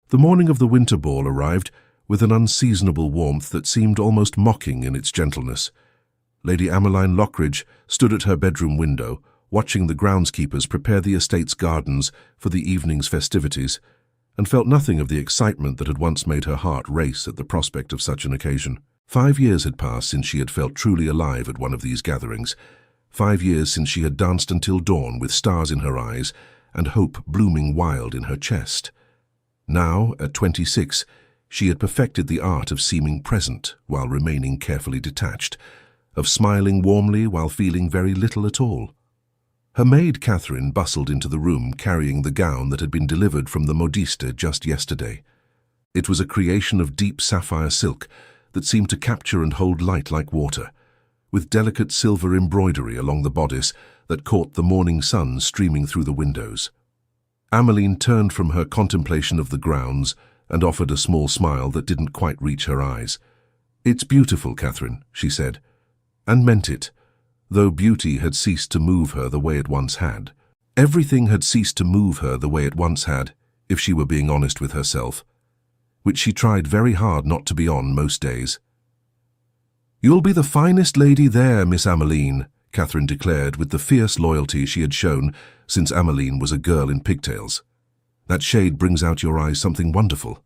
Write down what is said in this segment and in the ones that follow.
The morning of the winter ball arrived with an unseasonable warmth that seemed almost mocking in its gentleness. Lady Emmeline Lockridge stood at her bedroom window, watching the groundskeepers prepare the estate's gardens for the evening's festivities, and felt nothing of the excitement that had once made her heart race at the prospect of such an occasion. 5 years had passed since she had felt truly alive at one of these gatherings. 5 years since she had danced until dawn with stars in her eyes and hope blooming wild in her chest. Now, at 26, she had perfected the art of seeming present while remaining carefully detached, of smiling warmly while feeling very little at all. Her maid Catherine bustled into the room carrying the gown that had been delivered from the modiste just yesterday. It was a creation of deep sapphire silk that seemed to capture and hold light like water, with delicate silver embroidery along the bodice that caught the morning sun streaming through the windows. Emmeline turned from her contemplation of the grounds and offered a small smile that didn't quite reach her eyes. "It's beautiful, Catherine," she said, and meant it, though beauty had ceased to move her the way it once had. Everything had ceased to move her the way it once had, if she were being honest with herself, which she tried very hard not to be on most days. "You'll be the finest lady there, Miss Emmeline," Catherine declared with the fierce loyalty she had shown since Emmeline was a girl in pigtails. "That shade brings out your eyes something wonderful."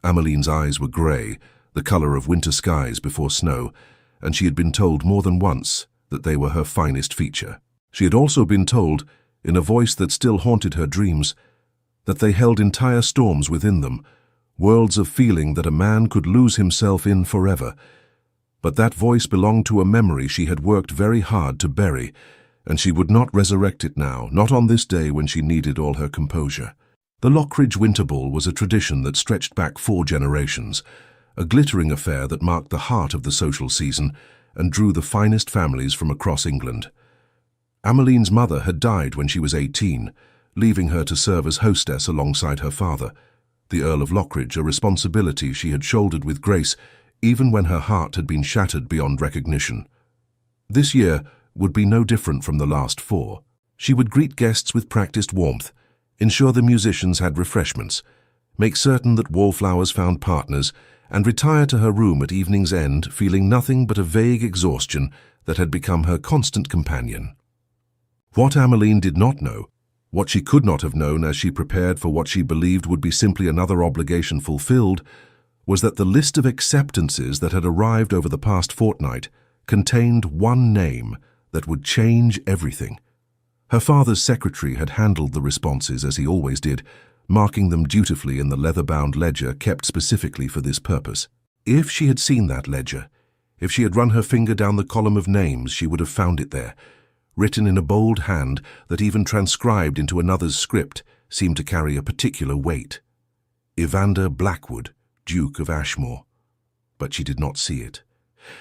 Emmeline's eyes were grey, the colour of winter skies before snow, and she had been told more than once that they were her finest feature. She had also been told, in a voice that still haunted her dreams, that they held entire storms within them, worlds of feeling that a man could lose himself in forever. But that voice belonged to a memory she had worked very hard to bury, and she would not resurrect it now, not on this day when she needed all her composure. The Lockridge Winter Ball was a tradition that stretched back 4 generations, a glittering affair that marked the heart of the social season and drew the finest families from across England. Emmeline's mother had died when she was 18, leaving her to serve as hostess alongside her father, the Earl of Lockridge, a responsibility she had shouldered with grace even when her heart had been shattered beyond recognition. This year would be no different from the last 4. She would greet guests with practiced warmth, ensure the musicians had refreshments, make certain that wallflowers found partners, and retire to her room at evening's end feeling nothing but a vague exhaustion that had become her constant companion. What Emmeline did not know, what she could not have known as she prepared for what she believed would be simply another obligation fulfilled, was that the list of acceptances that had arrived over the past fortnight contained one name that would change everything. Her father's secretary had handled the responses as he always did, marking them dutifully in the leather-bound ledger kept specifically for this purpose. If she had seen that ledger, if she had run her finger down the column of names, she would have found it there, written in a bold hand that even transcribed into another's script seemed to carry a particular weight. Evander Blackwood, Duke of Ashmore. But she did not see it,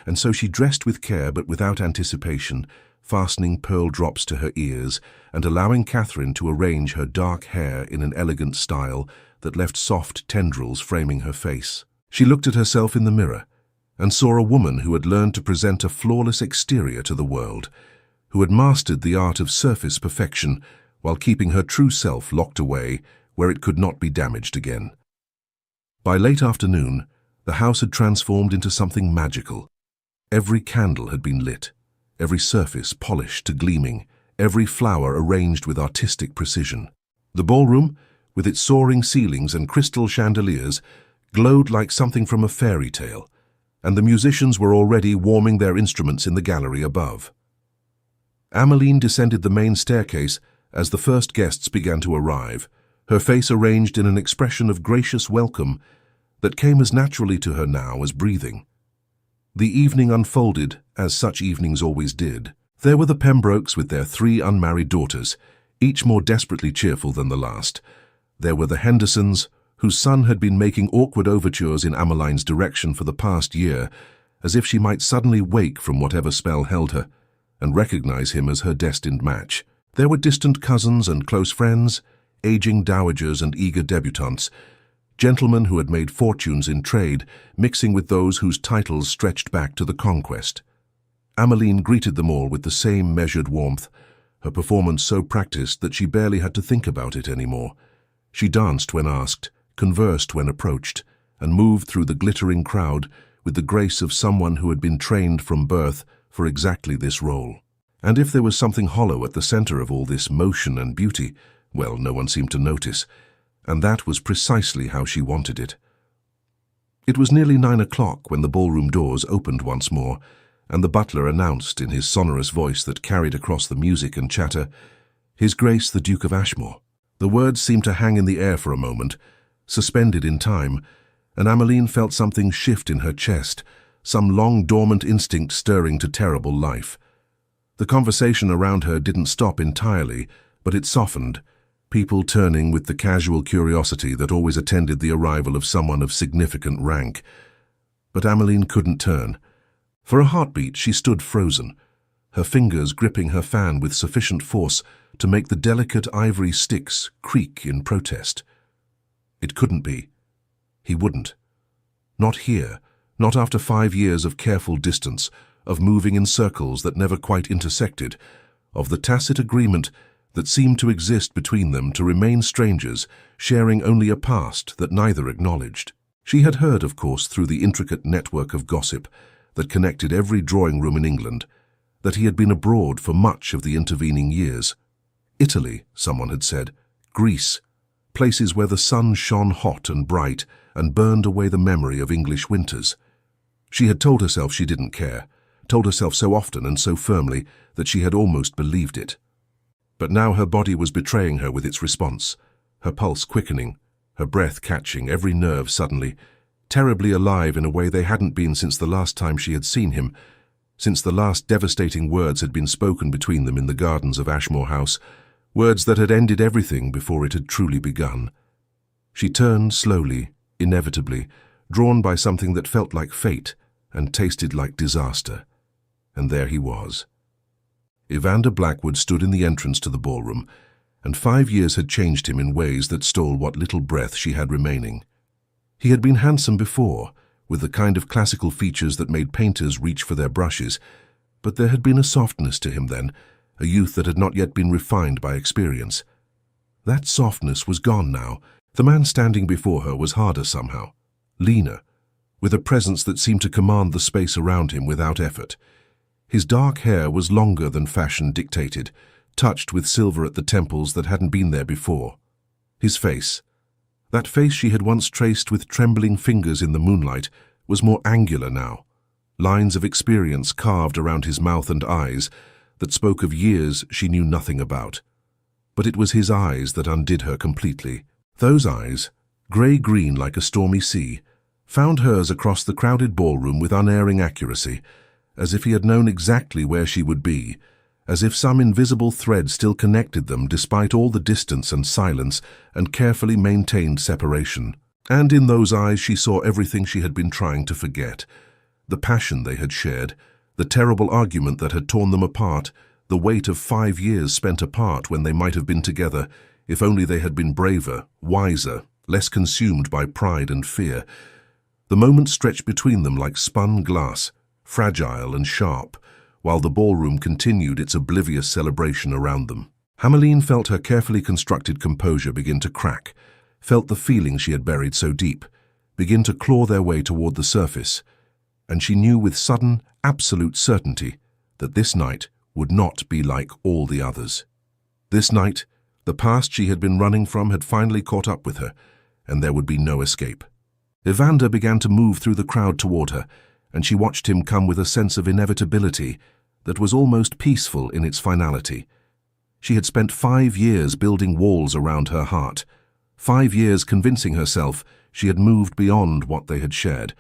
and so she dressed with care but without anticipation, fastening pearl drops to her ears and allowing Catherine to arrange her dark hair in an elegant style that left soft tendrils framing her face. She looked at herself in the mirror and saw a woman who had learned to present a flawless exterior to the world, who had mastered the art of surface perfection while keeping her true self locked away where it could not be damaged again. By late afternoon, the house had transformed into something magical. Every candle had been lit, every surface polished to gleaming, every flower arranged with artistic precision. The ballroom, with its soaring ceilings and crystal chandeliers, glowed like something from a fairy tale, and the musicians were already warming their instruments in the gallery above. Emmeline descended the main staircase as the first guests began to arrive, her face arranged in an expression of gracious welcome that came as naturally to her now as breathing. The evening unfolded as such evenings always did. There were the Pembrokes with their 3 unmarried daughters, each more desperately cheerful than the last. There were the Hendersons, whose son had been making awkward overtures in Emmeline's direction for the past year, as if she might suddenly wake from whatever spell held her and recognize him as her destined match. There were distant cousins and close friends, aging dowagers and eager debutantes, gentlemen who had made fortunes in trade, mixing with those whose titles stretched back to the Conquest. Emmeline greeted them all with the same measured warmth, her performance so practiced that she barely had to think about it anymore. She danced when asked, conversed when approached, and moved through the glittering crowd with the grace of someone who had been trained from birth for exactly this role. And if there was something hollow at the center of all this motion and beauty, well, no one seemed to notice, and that was precisely how she wanted it. It was nearly 9 o'clock when the ballroom doors opened once more, and the butler announced in his sonorous voice that carried across the music and chatter, "His Grace the Duke of Ashmore." The words seemed to hang in the air for a moment, suspended in time, and Emmeline felt something shift in her chest, some long-dormant instinct stirring to terrible life. The conversation around her didn't stop entirely, but it softened, people turning with the casual curiosity that always attended the arrival of someone of significant rank. But Emmeline couldn't turn. For a heartbeat, she stood frozen, her fingers gripping her fan with sufficient force to make the delicate ivory sticks creak in protest. It couldn't be. He wouldn't. Not here, not after 5 years of careful distance, of moving in circles that never quite intersected, of the tacit agreement that seemed to exist between them to remain strangers, sharing only a past that neither acknowledged. She had heard, of course, through the intricate network of gossip that connected every drawing room in England, that he had been abroad for much of the intervening years. Italy, someone had said, Greece, places where the sun shone hot and bright and burned away the memory of English winters. She had told herself she didn't care, told herself so often and so firmly that she had almost believed it. But now her body was betraying her with its response, her pulse quickening, her breath catching, every nerve suddenly, terribly alive in a way they hadn't been since the last time she had seen him, since the last devastating words had been spoken between them in the gardens of Ashmore House, words that had ended everything before it had truly begun. She turned slowly, inevitably, drawn by something that felt like fate and tasted like disaster. And there he was. Evander Blackwood stood in the entrance to the ballroom, and 5 years had changed him in ways that stole what little breath she had remaining. He had been handsome before, with the kind of classical features that made painters reach for their brushes, but there had been a softness to him then, a youth that had not yet been refined by experience. That softness was gone now. The man standing before her was harder somehow, leaner, with a presence that seemed to command the space around him without effort. His dark hair was longer than fashion dictated, touched with silver at the temples that hadn't been there before. His face, that face she had once traced with trembling fingers in the moonlight, was more angular now, lines of experience carved around his mouth and eyes that spoke of years she knew nothing about. But it was his eyes that undid her completely. Those eyes, grey-green like a stormy sea, found hers across the crowded ballroom with unerring accuracy, as if he had known exactly where she would be, as if some invisible thread still connected them despite all the distance and silence and carefully maintained separation. And in those eyes she saw everything she had been trying to forget. The passion they had shared, the terrible argument that had torn them apart, the weight of 5 years spent apart when they might have been together, if only they had been braver, wiser, less consumed by pride and fear. The moment stretched between them like spun glass, fragile and sharp, while the ballroom continued its oblivious celebration around them. Emmeline felt her carefully constructed composure begin to crack, felt the feelings she had buried so deep begin to claw their way toward the surface, and she knew with sudden, absolute certainty that this night would not be like all the others. This night, the past she had been running from had finally caught up with her, and there would be no escape. Evander began to move through the crowd toward her, and she watched him come with a sense of inevitability that was almost peaceful in its finality. She had spent 5 years building walls around her heart, 5 years convincing herself she had moved beyond what they had shared,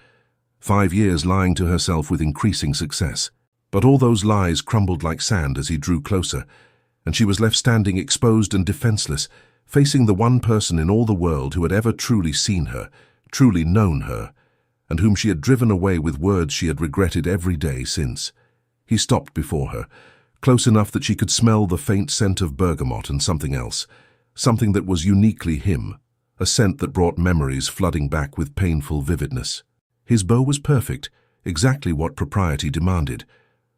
5 years lying to herself with increasing success. But all those lies crumbled like sand as he drew closer, and she was left standing exposed and defenseless, facing the one person in all the world who had ever truly seen her, truly known her, and whom she had driven away with words she had regretted every day since. He stopped before her, close enough that she could smell the faint scent of bergamot and something else, something that was uniquely him, a scent that brought memories flooding back with painful vividness. His bow was perfect, exactly what propriety demanded,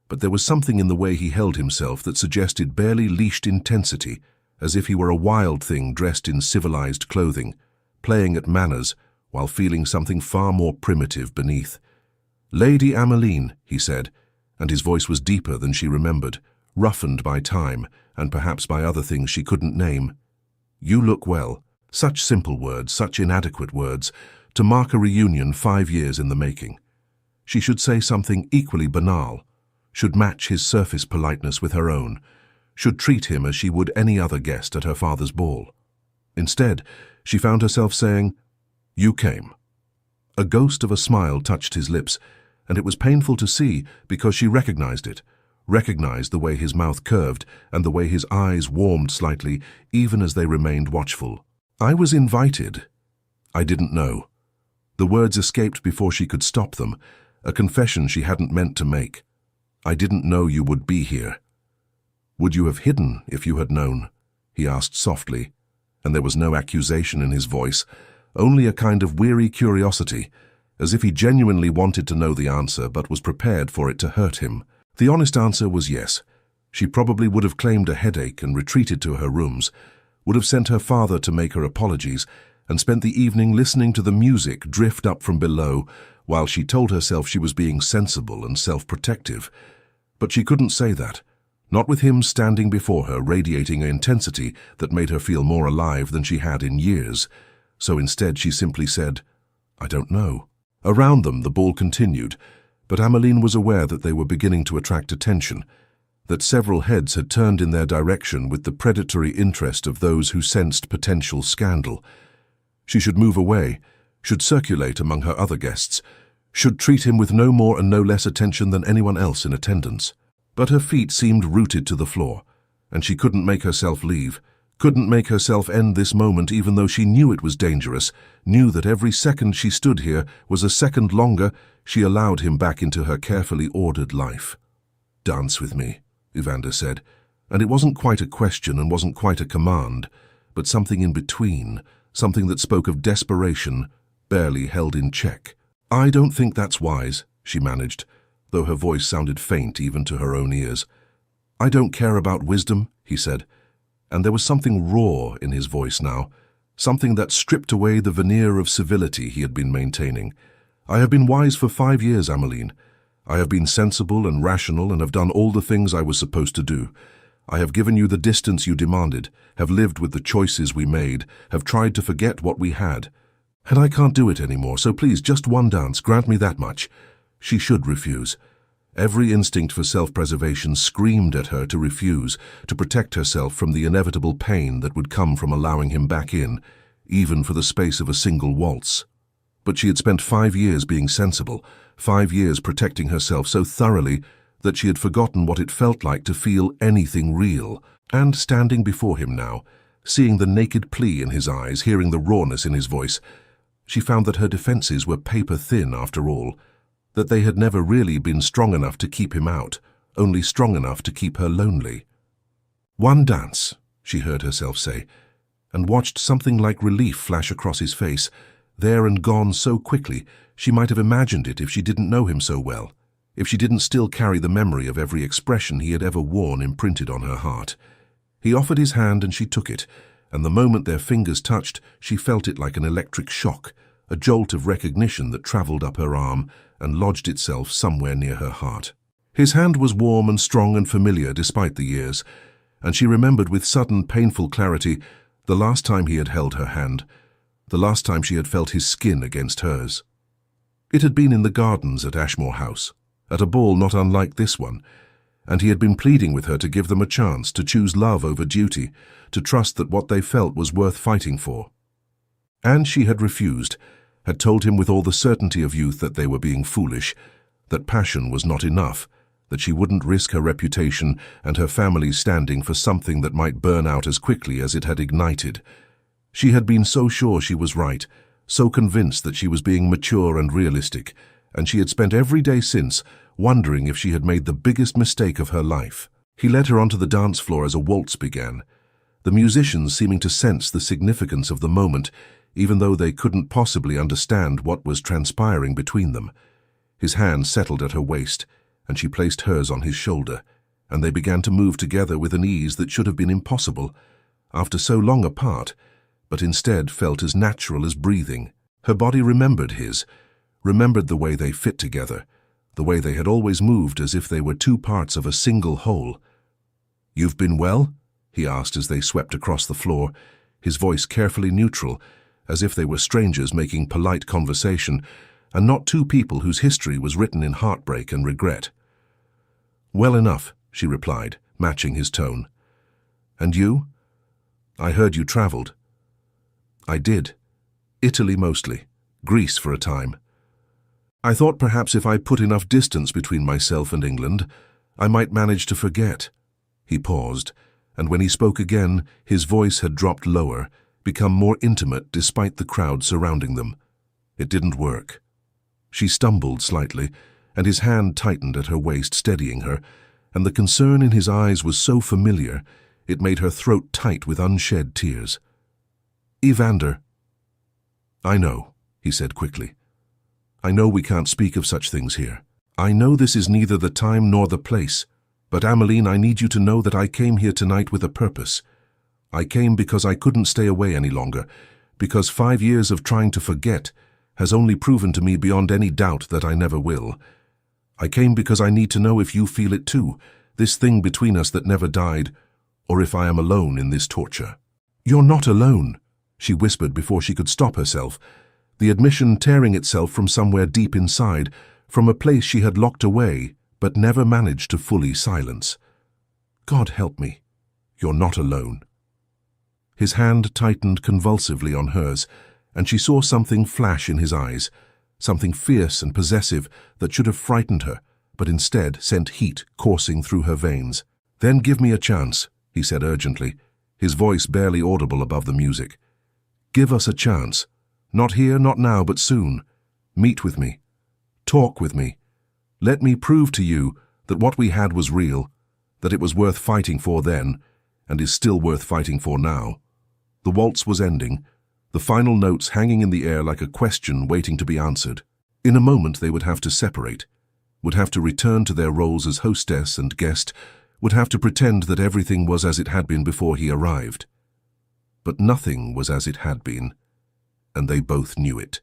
but there was something in the way he held himself that suggested barely leashed intensity, as if he were a wild thing dressed in civilized clothing, playing at manners, while feeling something far more primitive beneath. "Lady Ameline," he said, and his voice was deeper than she remembered, roughened by time, and perhaps by other things she couldn't name. "You look well." Such simple words, such inadequate words, to mark a reunion 5 years in the making. She should say something equally banal, should match his surface politeness with her own, should treat him as she would any other guest at her father's ball. Instead, she found herself saying, "You came." A ghost of a smile touched his lips, and it was painful to see because she recognized it, recognized the way his mouth curved and the way his eyes warmed slightly, even as they remained watchful. "I was invited." "I didn't know." The words escaped before she could stop them, a confession she hadn't meant to make. "I didn't know you would be here." "Would you have hidden if you had known?" he asked softly, and there was no accusation in his voice, only a kind of weary curiosity, as if he genuinely wanted to know the answer but was prepared for it to hurt him. The honest answer was yes. She probably would have claimed a headache and retreated to her rooms, would have sent her father to make her apologies, and spent the evening listening to the music drift up from below while she told herself she was being sensible and self-protective. But she couldn't say that, not with him standing before her radiating an intensity that made her feel more alive than she had in years. So instead she simply said, "I don't know." Around them the ball continued, but Ameline was aware that they were beginning to attract attention, that several heads had turned in their direction with the predatory interest of those who sensed potential scandal. She should move away, should circulate among her other guests, should treat him with no more and no less attention than anyone else in attendance. But her feet seemed rooted to the floor, and she couldn't make herself leave, couldn't make herself end this moment even though she knew it was dangerous, knew that every second she stood here was a second longer she allowed him back into her carefully ordered life. "Dance with me," Evander said, and it wasn't quite a question and wasn't quite a command, but something in between, something that spoke of desperation, barely held in check. "I don't think that's wise," she managed, though her voice sounded faint even to her own ears. "I don't care about wisdom," he said, and there was something raw in his voice now, something that stripped away the veneer of civility he had been maintaining. "I have been wise for 5 years, Ameline. I have been sensible and rational and have done all the things I was supposed to do. I have given you the distance you demanded, have lived with the choices we made, have tried to forget what we had. And I can't do it anymore, so please, just one dance, grant me that much." She should refuse. Every instinct for self-preservation screamed at her to refuse, to protect herself from the inevitable pain that would come from allowing him back in, even for the space of a single waltz. But she had spent 5 years being sensible, 5 years protecting herself so thoroughly that she had forgotten what it felt like to feel anything real. And standing before him now, seeing the naked plea in his eyes, hearing the rawness in his voice, she found that her defenses were paper-thin after all, that they had never really been strong enough to keep him out, only strong enough to keep her lonely. "One dance," she heard herself say, and watched something like relief flash across his face, there and gone so quickly she might have imagined it if she didn't know him so well, if she didn't still carry the memory of every expression he had ever worn imprinted on her heart. He offered his hand and she took it, and the moment their fingers touched, she felt it like an electric shock, a jolt of recognition that travelled up her arm and lodged itself somewhere near her heart. His hand was warm and strong and familiar despite the years, and she remembered with sudden, painful clarity the last time he had held her hand, the last time she had felt his skin against hers. It had been in the gardens at Ashmore House, at a ball not unlike this one, and he had been pleading with her to give them a chance, to choose love over duty, to trust that what they felt was worth fighting for. And she had refused, had told him with all the certainty of youth that they were being foolish, that passion was not enough, that she wouldn't risk her reputation and her family's standing for something that might burn out as quickly as it had ignited. She had been so sure she was right, so convinced that she was being mature and realistic, and she had spent every day since wondering if she had made the biggest mistake of her life. He led her onto the dance floor as a waltz began, the musicians seeming to sense the significance of the moment, even though they couldn't possibly understand what was transpiring between them. His hand settled at her waist, and she placed hers on his shoulder, and they began to move together with an ease that should have been impossible. After so long apart, but instead felt as natural as breathing. Her body remembered his, remembered the way they fit together, the way they had always moved as if they were two parts of a single whole. "You've been well?" he asked as they swept across the floor, his voice carefully neutral, as if they were strangers making polite conversation, and not two people whose history was written in heartbreak and regret. "Well enough," she replied, matching his tone. "And you? I heard you traveled." "I did. Italy mostly. Greece for a time. I thought perhaps if I put enough distance between myself and England, I might manage to forget." He paused, and when he spoke again, his voice had dropped lower, become more intimate despite the crowd surrounding them. It didn't work. She stumbled slightly, and his hand tightened at her waist, steadying her, and the concern in his eyes was so familiar, it made her throat tight with unshed tears. "Evander." "I know," he said quickly. "I know we can't speak of such things here. I know this is neither the time nor the place, but Ameline, I need you to know that I came here tonight with a purpose. I came because I couldn't stay away any longer, because 5 years of trying to forget has only proven to me beyond any doubt that I never will. I came because I need to know if you feel it too, this thing between us that never died, or if I am alone in this torture." "You're not alone," she whispered before she could stop herself, the admission tearing itself from somewhere deep inside, from a place she had locked away but never managed to fully silence. "God help me, you're not alone." His hand tightened convulsively on hers, and she saw something flash in his eyes, something fierce and possessive that should have frightened her, but instead sent heat coursing through her veins. "Then give me a chance," he said urgently, his voice barely audible above the music. "Give us a chance. Not here, not now, but soon. Meet with me. Talk with me. Let me prove to you that what we had was real, that it was worth fighting for then, and is still worth fighting for now." The waltz was ending, the final notes hanging in the air like a question waiting to be answered. In a moment they would have to separate, would have to return to their roles as hostess and guest, would have to pretend that everything was as it had been before he arrived. But nothing was as it had been, and they both knew it.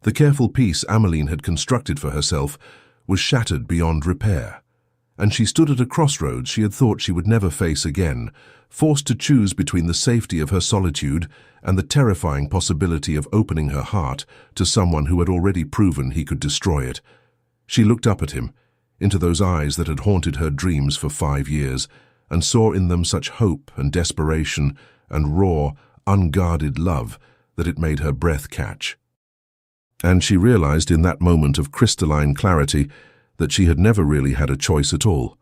The careful peace Ameline had constructed for herself was shattered beyond repair, and she stood at a crossroads she had thought she would never face again, forced to choose between the safety of her solitude and the terrifying possibility of opening her heart to someone who had already proven he could destroy it. She looked up at him, into those eyes that had haunted her dreams for 5 years, and saw in them such hope and desperation and raw, unguarded love that it made her breath catch. And she realized in that moment of crystalline clarity that she had never really had a choice at all.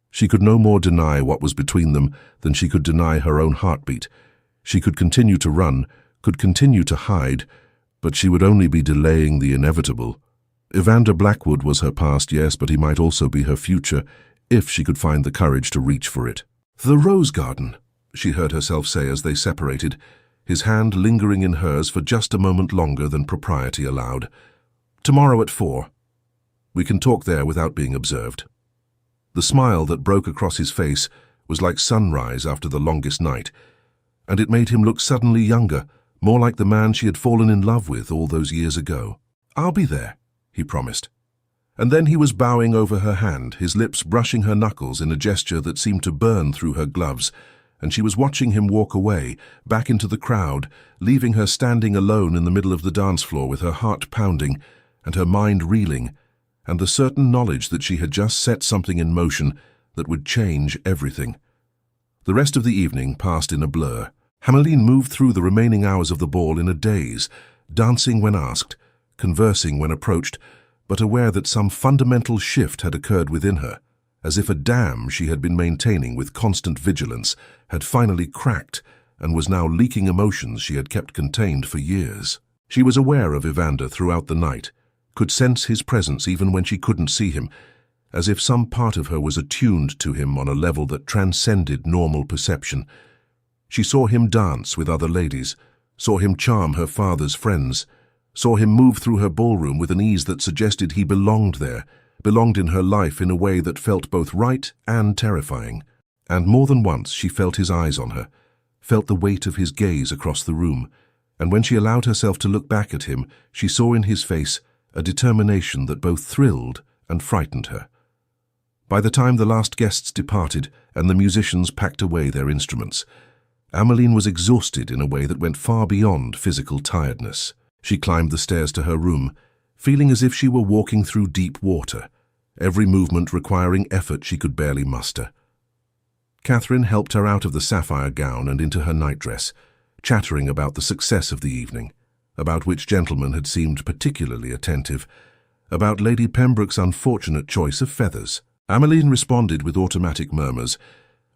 She could no more deny what was between them than she could deny her own heartbeat. She could continue to run, could continue to hide, but she would only be delaying the inevitable. Evander Blackwood was her past, yes, but he might also be her future, if she could find the courage to reach for it. "The rose garden," she heard herself say as they separated, his hand lingering in hers for just a moment longer than propriety allowed. "Tomorrow at 4. We can talk there without being observed." The smile that broke across his face was like sunrise after the longest night, and it made him look suddenly younger, more like the man she had fallen in love with all those years ago. "I'll be there," he promised. And then he was bowing over her hand, his lips brushing her knuckles in a gesture that seemed to burn through her gloves, and she was watching him walk away, back into the crowd, leaving her standing alone in the middle of the dance floor with her heart pounding and her mind reeling, and the certain knowledge that she had just set something in motion that would change everything. The rest of the evening passed in a blur. Ameline moved through the remaining hours of the ball in a daze, dancing when asked, conversing when approached, but aware that some fundamental shift had occurred within her, as if a dam she had been maintaining with constant vigilance had finally cracked and was now leaking emotions she had kept contained for years. She was aware of Evander throughout the night, could sense his presence even when she couldn't see him, as if some part of her was attuned to him on a level that transcended normal perception. She saw him dance with other ladies, saw him charm her father's friends, saw him move through her ballroom with an ease that suggested he belonged there, belonged in her life in a way that felt both right and terrifying. And more than once she felt his eyes on her, felt the weight of his gaze across the room, and when she allowed herself to look back at him, she saw in his face a determination that both thrilled and frightened her. By the time the last guests departed and the musicians packed away their instruments, Ameline was exhausted in a way that went far beyond physical tiredness. She climbed the stairs to her room, feeling as if she were walking through deep water, every movement requiring effort she could barely muster. Catherine helped her out of the sapphire gown and into her nightdress, chattering about the success of the evening, about which gentleman had seemed particularly attentive, about Lady Pembroke's unfortunate choice of feathers. Ameline responded with automatic murmurs,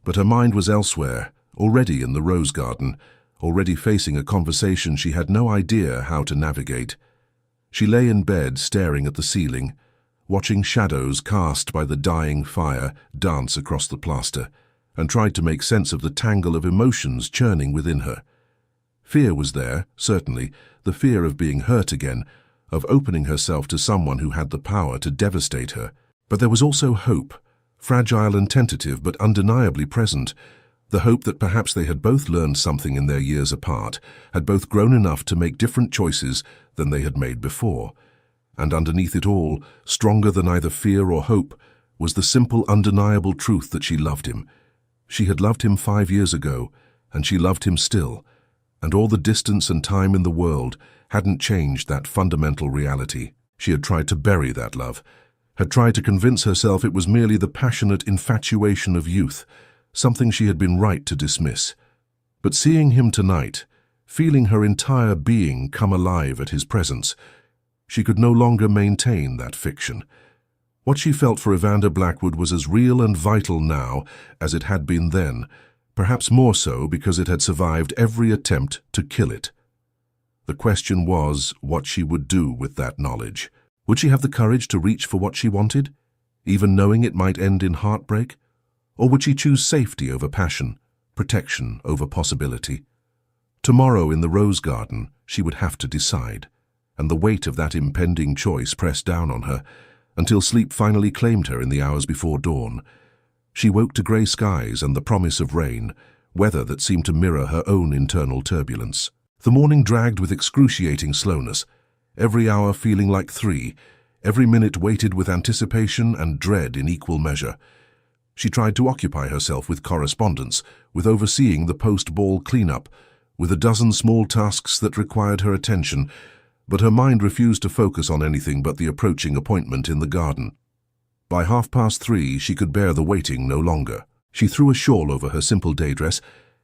but her mind was elsewhere, already in the rose garden, already facing a conversation she had no idea how to navigate. She lay in bed staring at the ceiling, watching shadows cast by the dying fire dance across the plaster, and tried to make sense of the tangle of emotions churning within her. Fear was there, certainly, the fear of being hurt again, of opening herself to someone who had the power to devastate her. But there was also hope, fragile and tentative but undeniably present, the hope that perhaps they had both learned something in their years apart, had both grown enough to make different choices than they had made before. And underneath it all, stronger than either fear or hope, was the simple, undeniable truth that she loved him. She had loved him 5 years ago, and she loved him still, and all the distance and time in the world hadn't changed that fundamental reality. She had tried to bury that love, had tried to convince herself it was merely the passionate infatuation of youth, something she had been right to dismiss. But seeing him tonight, feeling her entire being come alive at his presence, she could no longer maintain that fiction. What she felt for Evander Blackwood was as real and vital now as it had been then, perhaps more so because it had survived every attempt to kill it. The question was what she would do with that knowledge. Would she have the courage to reach for what she wanted, even knowing it might end in heartbreak? Or would she choose safety over passion, protection over possibility? Tomorrow in the rose garden, she would have to decide, and the weight of that impending choice pressed down on her, until sleep finally claimed her in the hours before dawn. She woke to grey skies and the promise of rain, weather that seemed to mirror her own internal turbulence. The morning dragged with excruciating slowness, every hour feeling like 3, every minute weighted with anticipation and dread in equal measure. She tried to occupy herself with correspondence, with overseeing the post-ball cleanup, with a dozen small tasks that required her attention, but her mind refused to focus on anything but the approaching appointment in the garden. By 3:30, she could bear the waiting no longer. She threw a shawl over her simple day dress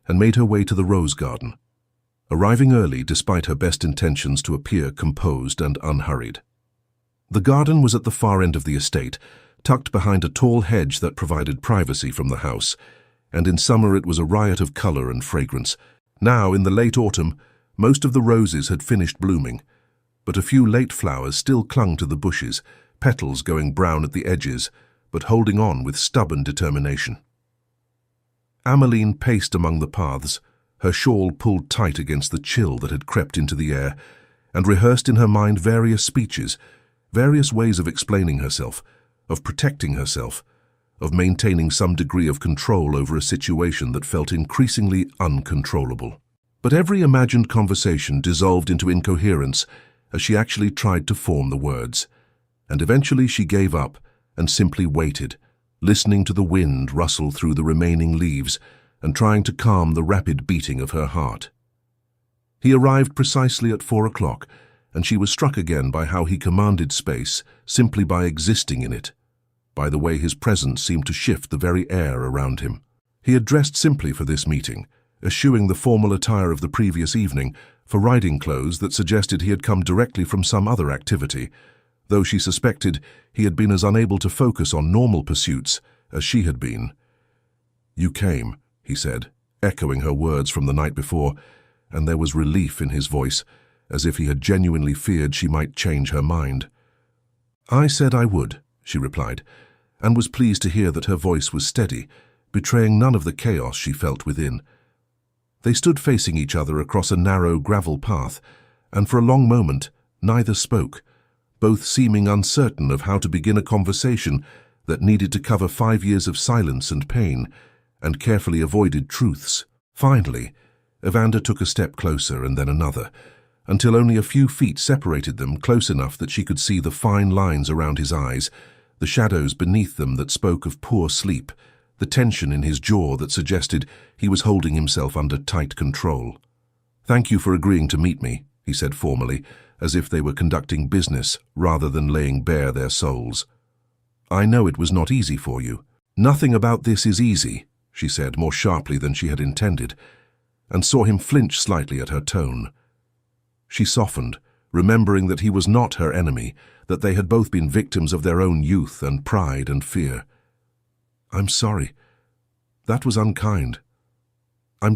and made her way to the rose garden, arriving early despite her best intentions to appear composed and unhurried. The garden was at the far end of the estate, tucked behind a tall hedge that provided privacy from the house, and in summer it was a riot of color and fragrance. Now, in the late autumn, most of the roses had finished blooming, but a few late flowers still clung to the bushes, petals going brown at the edges, but holding on with stubborn determination. Ameline paced among the paths, her shawl pulled tight against the chill that had crept into the air, and rehearsed in her mind various speeches, various ways of explaining herself, of protecting herself, of maintaining some degree of control over a situation that felt increasingly uncontrollable. But every imagined conversation dissolved into incoherence as she actually tried to form the words, and eventually she gave up and simply waited, listening to the wind rustle through the remaining leaves and trying to calm the rapid beating of her heart. He arrived precisely at 4 o'clock, and she was struck again by how he commanded space simply by existing in it, by the way his presence seemed to shift the very air around him. He had dressed simply for this meeting, eschewing the formal attire of the previous evening for riding clothes that suggested he had come directly from some other activity, though she suspected he had been as unable to focus on normal pursuits as she had been. "You came," he said, echoing her words from the night before, and there was relief in his voice, as if he had genuinely feared she might change her mind. "I said I would," she replied, and was pleased to hear that her voice was steady, betraying none of the chaos she felt within. They stood facing each other across a narrow gravel path, and for a long moment neither spoke, both seeming uncertain of how to begin a conversation that needed to cover 5 years of silence and pain, and carefully avoided truths. Finally, Evander took a step closer and then another, until only a few feet separated them, close enough that she could see the fine lines around his eyes, the shadows beneath them that spoke of poor sleep, the tension in his jaw that suggested he was holding himself under tight control. "Thank you for agreeing to meet me," he said formally, as if they were conducting business rather than laying bare their souls. "I know it was not easy for you." "Nothing about this is easy," she said more sharply than she had intended, and saw him flinch slightly at her tone. She softened, remembering that he was not her enemy, that they had both been victims of their own youth and pride and fear. "I'm sorry. That was unkind. I'm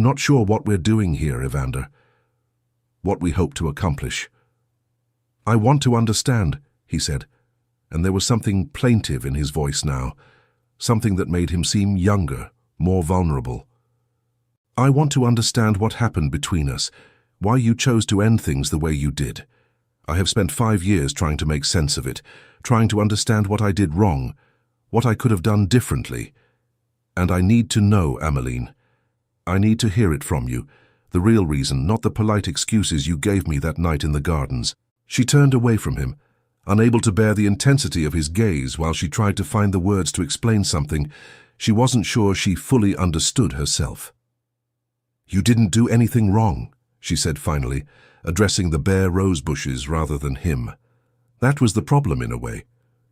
not sure what we're doing here, Evander. What we hope to accomplish." "I want to understand," he said, and there was something plaintive in his voice now, something that made him seem younger, more vulnerable. "I want to understand what happened between us, why you chose to end things the way you did. I have spent 5 years trying to make sense of it, trying to understand what I did wrong, what I could have done differently. And I need to know, Ameline. I need to hear it from you, the real reason, not the polite excuses you gave me that night in the gardens." She turned away from him, unable to bear the intensity of his gaze while she tried to find the words to explain something she wasn't sure she fully understood herself. "You didn't do anything wrong," she said finally, addressing the bare rose bushes rather than him. "That was the problem in a way.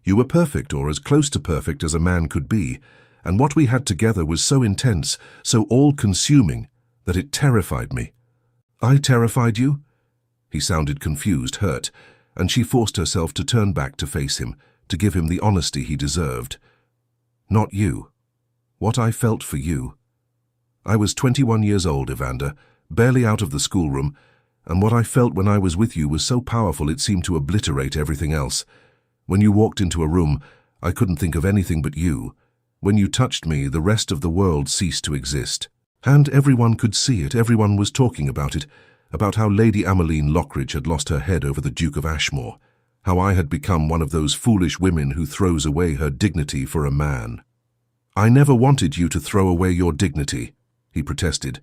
You were perfect, or as close to perfect as a man could be, and what we had together was so intense, so all-consuming, that it terrified me." "I terrified you?" He sounded confused, hurt, and she forced herself to turn back to face him, to give him the honesty he deserved. "Not you. What I felt for you. I was 21 years old, Evander, barely out of the schoolroom, and what I felt when I was with you was so powerful it seemed to obliterate everything else. When you walked into a room, I couldn't think of anything but you. When you touched me, the rest of the world ceased to exist. And everyone could see it, everyone was talking about it, about how Lady Ameline Lockridge had lost her head over the Duke of Ashmore, how I had become one of those foolish women who throws away her dignity for a man. "I never wanted you to throw away your dignity," he protested,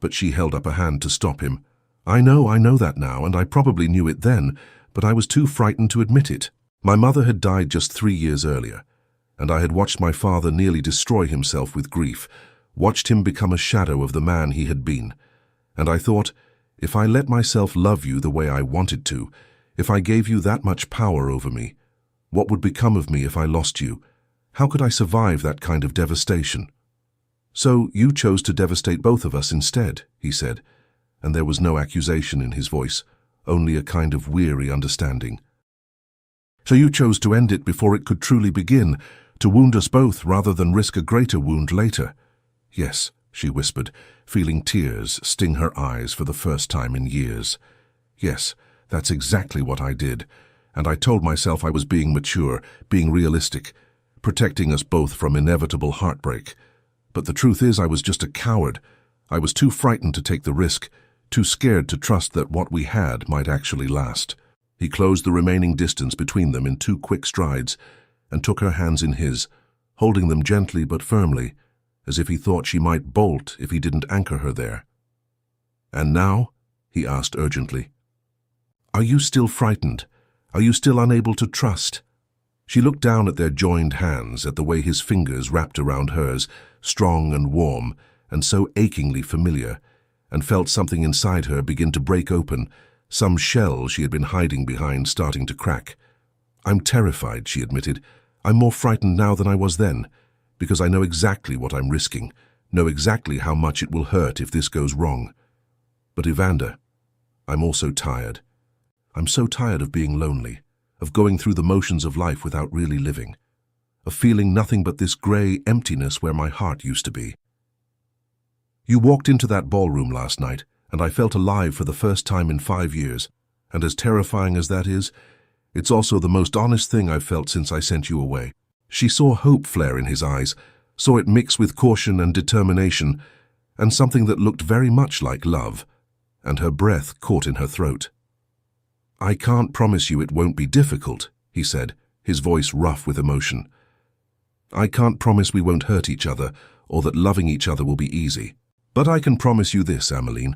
but she held up a hand to stop him. I know that now, and I probably knew it then, but I was too frightened to admit it. My mother had died just 3 years earlier, and I had watched my father nearly destroy himself with grief, watched him become a shadow of the man he had been. And I thought, if I let myself love you the way I wanted to, if I gave you that much power over me, what would become of me if I lost you? How could I survive that kind of devastation? "So you chose to devastate both of us instead," he said, and there was no accusation in his voice, only a kind of weary understanding. "So you chose to end it before it could truly begin, to wound us both rather than risk a greater wound later." "Yes," she whispered, feeling tears sting her eyes for the first time in years. "Yes, that's exactly what I did, and I told myself I was being mature, being realistic, protecting us both from inevitable heartbreak. But the truth is I was just a coward. I was too frightened to take the risk, too scared to trust that what we had might actually last." He closed the remaining distance between them in 2 quick strides and took her hands in his, holding them gently but firmly, as if he thought she might bolt if he didn't anchor her there. "And now?" he asked urgently. "Are you still frightened? Are you still unable to trust?" She looked down at their joined hands, at the way his fingers wrapped around hers, strong and warm, and so achingly familiar, and felt something inside her begin to break open, some shell she had been hiding behind starting to crack. "I'm terrified," she admitted. "I'm more frightened now than I was then, because I know exactly what I'm risking, know exactly how much it will hurt if this goes wrong. But Evander, I'm also tired. I'm so tired of being lonely, of going through the motions of life without really living, of feeling nothing but this grey emptiness where my heart used to be. You walked into that ballroom last night, and I felt alive for the first time in 5 years, and as terrifying as that is, it's also the most honest thing I've felt since I sent you away." She saw hope flare in his eyes, saw it mix with caution and determination, and something that looked very much like love, and her breath caught in her throat. "I can't promise you it won't be difficult," he said, his voice rough with emotion. "I can't promise we won't hurt each other, or that loving each other will be easy. But I can promise you this, Ameline.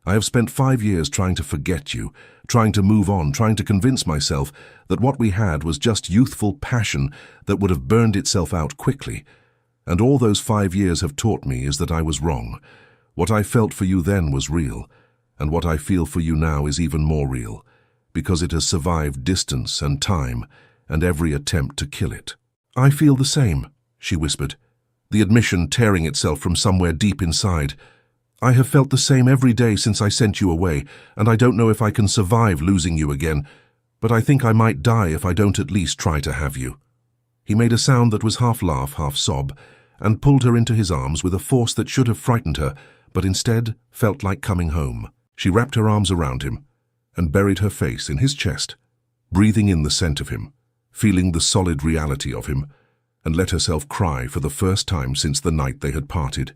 I have spent 5 years trying to forget you, trying to move on, trying to convince myself that what we had was just youthful passion that would have burned itself out quickly. And all those 5 years have taught me is that I was wrong. What I felt for you then was real, and what I feel for you now is even more real, because it has survived distance and time and every attempt to kill it. I feel the same, she whispered, the admission tearing itself from somewhere deep inside. I have felt the same every day since I sent you away, and I don't know if I can survive losing you again, but I think I might die if I don't at least try to have you. He made a sound that was half laugh, half sob, and pulled her into his arms with a force that should have frightened her, but instead felt like coming home. She wrapped her arms around him and buried her face in his chest, breathing in the scent of him, feeling the solid reality of him, and let herself cry for the first time since the night they had parted.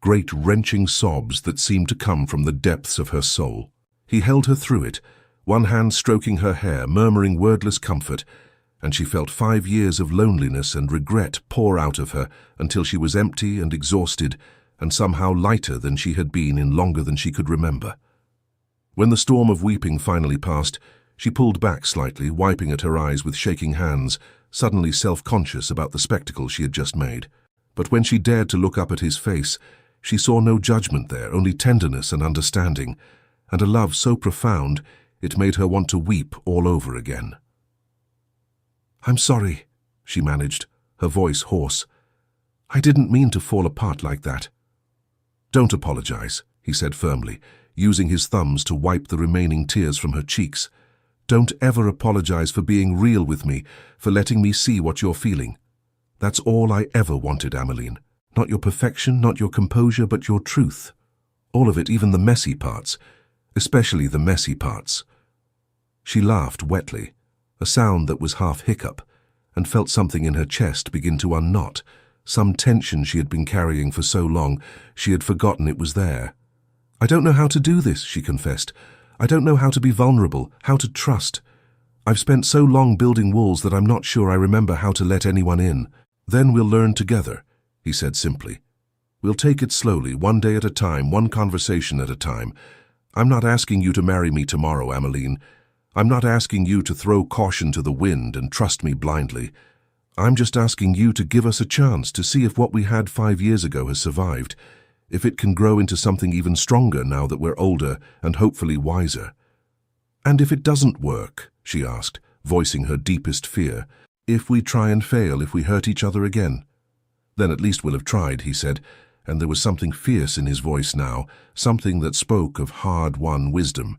Great wrenching sobs that seemed to come from the depths of her soul. He held her through it, one hand stroking her hair, murmuring wordless comfort, and she felt 5 years of loneliness and regret pour out of her until she was empty and exhausted and somehow lighter than she had been in longer than she could remember. When the storm of weeping finally passed, she pulled back slightly, wiping at her eyes with shaking hands, suddenly self-conscious about the spectacle she had just made. But when she dared to look up at his face, she saw no judgment there, only tenderness and understanding, and a love so profound it made her want to weep all over again. "I'm sorry," she managed, her voice hoarse. "I didn't mean to fall apart like that." "Don't apologize," he said firmly, using his thumbs to wipe the remaining tears from her cheeks. "Don't ever apologize for being real with me, for letting me see what you're feeling. That's all I ever wanted, Ameline. Not your perfection, not your composure, but your truth. All of it, even the messy parts, especially the messy parts." She laughed wetly, a sound that was half hiccup, and felt something in her chest begin to unknot, some tension she had been carrying for so long she had forgotten it was there. "I don't know how to do this," she confessed. "I don't know how to be vulnerable, how to trust. I've spent so long building walls that I'm not sure I remember how to let anyone in." "Then we'll learn together," he said simply. "We'll take it slowly, one day at a time, one conversation at a time. I'm not asking you to marry me tomorrow, Ameline. I'm not asking you to throw caution to the wind and trust me blindly. I'm just asking you to give us a chance to see if what we had 5 years ago has survived, if it can grow into something even stronger now that we're older and hopefully wiser." "And if it doesn't work?" she asked, voicing her deepest fear. "If we try and fail, if we hurt each other again?" "Then at least we'll have tried," he said, and there was something fierce in his voice now, something that spoke of hard-won wisdom.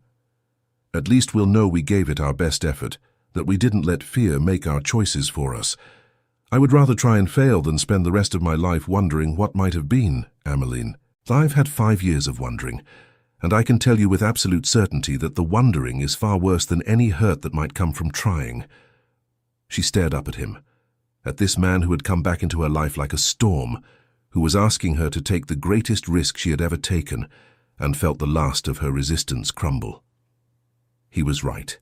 "At least we'll know we gave it our best effort, that we didn't let fear make our choices for us. I would rather try and fail than spend the rest of my life wondering what might have been, Ameline. I've had 5 years of wondering, and I can tell you with absolute certainty that the wondering is far worse than any hurt that might come from trying." She stared up at him, at this man who had come back into her life like a storm, who was asking her to take the greatest risk she had ever taken, and felt the last of her resistance crumble. He was right.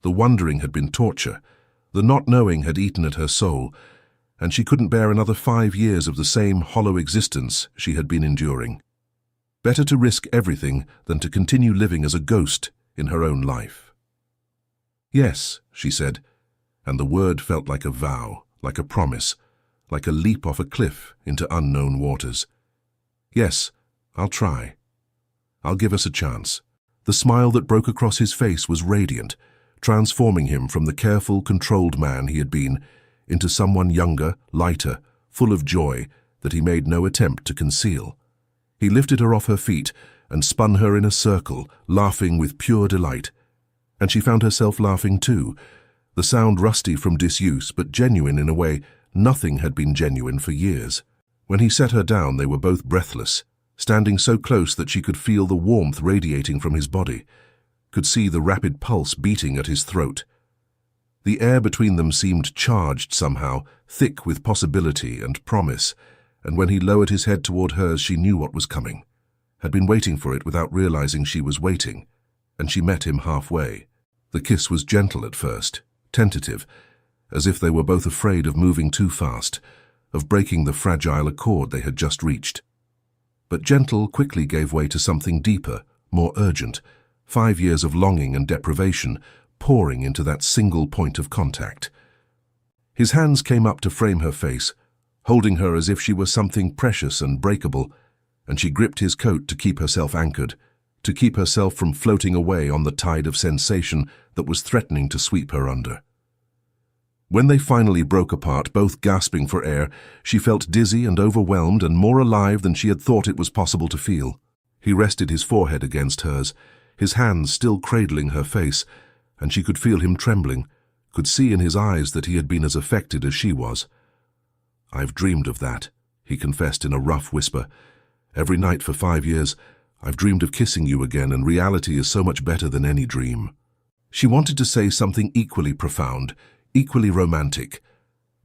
The wondering had been torture, the not knowing had eaten at her soul, and she couldn't bear another 5 years of the same hollow existence she had been enduring. Better to risk everything than to continue living as a ghost in her own life. "Yes," she said, and the word felt like a vow, like a promise, like a leap off a cliff into unknown waters. "Yes, I'll try. I'll give us a chance." The smile that broke across his face was radiant, transforming him from the careful, controlled man he had been into someone younger, lighter, full of joy that he made no attempt to conceal. He lifted her off her feet and spun her in a circle, laughing with pure delight. And she found herself laughing too, the sound rusty from disuse but genuine in a way nothing had been genuine for years. When he set her down, they were both breathless, standing so close that she could feel the warmth radiating from his body, could see the rapid pulse beating at his throat. The air between them seemed charged somehow, thick with possibility and promise, and when he lowered his head toward hers, she knew what was coming, had been waiting for it without realizing she was waiting, and she met him halfway. The kiss was gentle at first, tentative, as if they were both afraid of moving too fast, of breaking the fragile accord they had just reached. But gentle quickly gave way to something deeper, more urgent, 5 years of longing and deprivation pouring into that single point of contact. His hands came up to frame her face, holding her as if she were something precious and breakable, and she gripped his coat to keep herself anchored, to keep herself from floating away on the tide of sensation that was threatening to sweep her under. When they finally broke apart, both gasping for air, she felt dizzy and overwhelmed and more alive than she had thought it was possible to feel. He rested his forehead against hers, his hands still cradling her face, and she could feel him trembling, could see in his eyes that he had been as affected as she was. "I've dreamed of that," he confessed in a rough whisper. "Every night for 5 years, I've dreamed of kissing you again, and reality is so much better than any dream." She wanted to say something equally profound, equally romantic,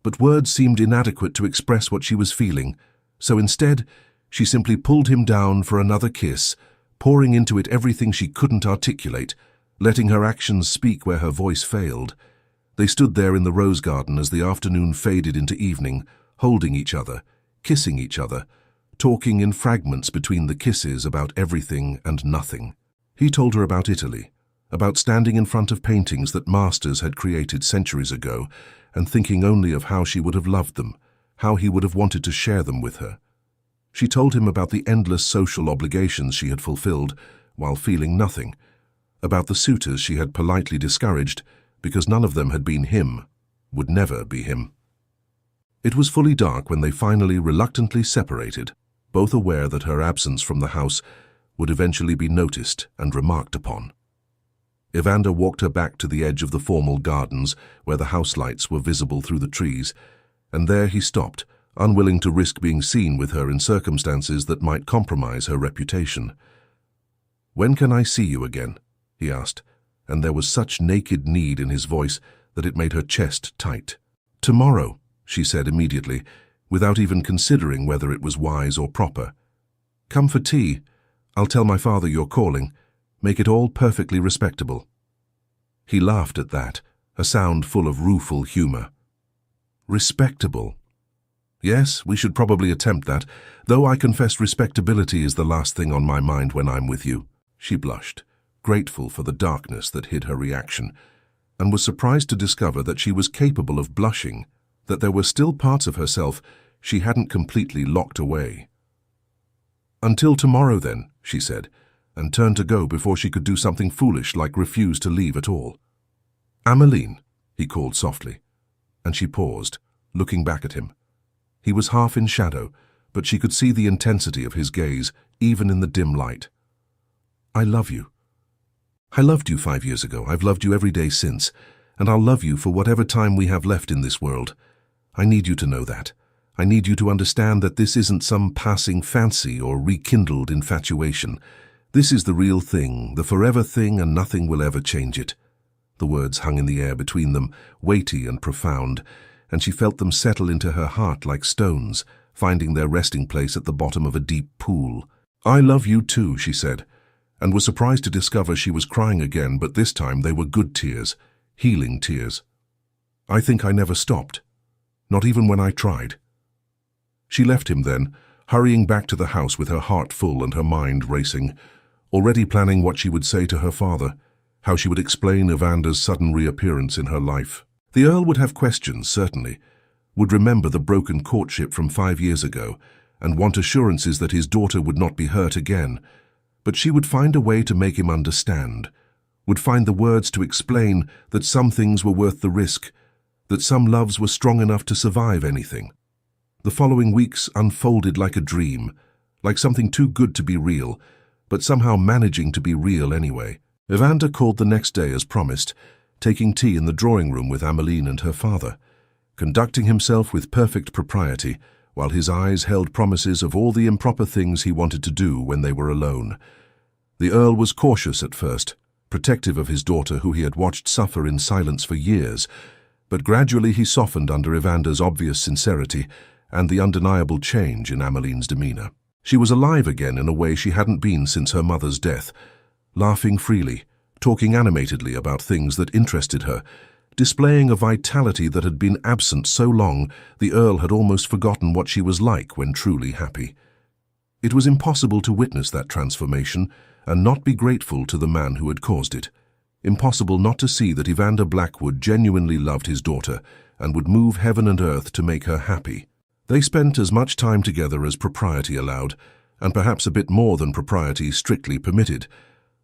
but words seemed inadequate to express what she was feeling, so instead, she simply pulled him down for another kiss, pouring into it everything she couldn't articulate, letting her actions speak where her voice failed. They stood there in the rose garden as the afternoon faded into evening, holding each other, kissing each other, talking in fragments between the kisses about everything and nothing. He told her about Italy, about standing in front of paintings that masters had created centuries ago, and thinking only of how she would have loved them, how he would have wanted to share them with her. She told him about the endless social obligations she had fulfilled while feeling nothing, about the suitors she had politely discouraged because none of them had been him, would never be him. It was fully dark when they finally reluctantly separated, both aware that her absence from the house would eventually be noticed and remarked upon. Evander walked her back to the edge of the formal gardens where the house lights were visible through the trees, and there he stopped, unwilling to risk being seen with her in circumstances that might compromise her reputation. "When can I see you again?" he asked, and there was such naked need in his voice that it made her chest tight. "Tomorrow," she said immediately, without even considering whether it was wise or proper. "Come for tea. I'll tell my father you're calling. Make it all perfectly respectable." He laughed at that, a sound full of rueful humor. "Respectable? Yes, we should probably attempt that, though I confess respectability is the last thing on my mind when I'm with you." She blushed, grateful for the darkness that hid her reaction, and was surprised to discover that she was capable of blushing, that there were still parts of herself she hadn't completely locked away. "Until tomorrow, then," she said, and turned to go before she could do something foolish like refuse to leave at all. "Ameline," he called softly, and she paused, looking back at him. He was half in shadow, but she could see the intensity of his gaze, even in the dim light. "I love you. I loved you 5 years ago. I've loved you every day since, and I'll love you for whatever time we have left in this world. I need you to know that. I need you to understand that this isn't some passing fancy or rekindled infatuation. This is the real thing, the forever thing, and nothing will ever change it." The words hung in the air between them, weighty and profound, and she felt them settle into her heart like stones, finding their resting place at the bottom of a deep pool. "I love you too," she said, and was surprised to discover she was crying again, but this time they were good tears, healing tears. "I think I never stopped, not even when I tried." She left him then, hurrying back to the house with her heart full and her mind racing, already planning what she would say to her father, how she would explain Evander's sudden reappearance in her life. The Earl would have questions, certainly, would remember the broken courtship from 5 years ago, and want assurances that his daughter would not be hurt again, but she would find a way to make him understand, would find the words to explain that some things were worth the risk, that some loves were strong enough to survive anything. The following weeks unfolded like a dream, like something too good to be real, but somehow managing to be real anyway. Evander called the next day as promised, taking tea in the drawing room with Ameline and her father, conducting himself with perfect propriety, while his eyes held promises of all the improper things he wanted to do when they were alone. The Earl was cautious at first, protective of his daughter who he had watched suffer in silence for years, but gradually he softened under Evander's obvious sincerity and the undeniable change in Ameline's demeanor. She was alive again in a way she hadn't been since her mother's death, laughing freely, talking animatedly about things that interested her, displaying a vitality that had been absent so long the Earl had almost forgotten what she was like when truly happy. It was impossible to witness that transformation and not be grateful to the man who had caused it. Impossible not to see that Evander Blackwood genuinely loved his daughter and would move heaven and earth to make her happy. They spent as much time together as propriety allowed, and perhaps a bit more than propriety strictly permitted,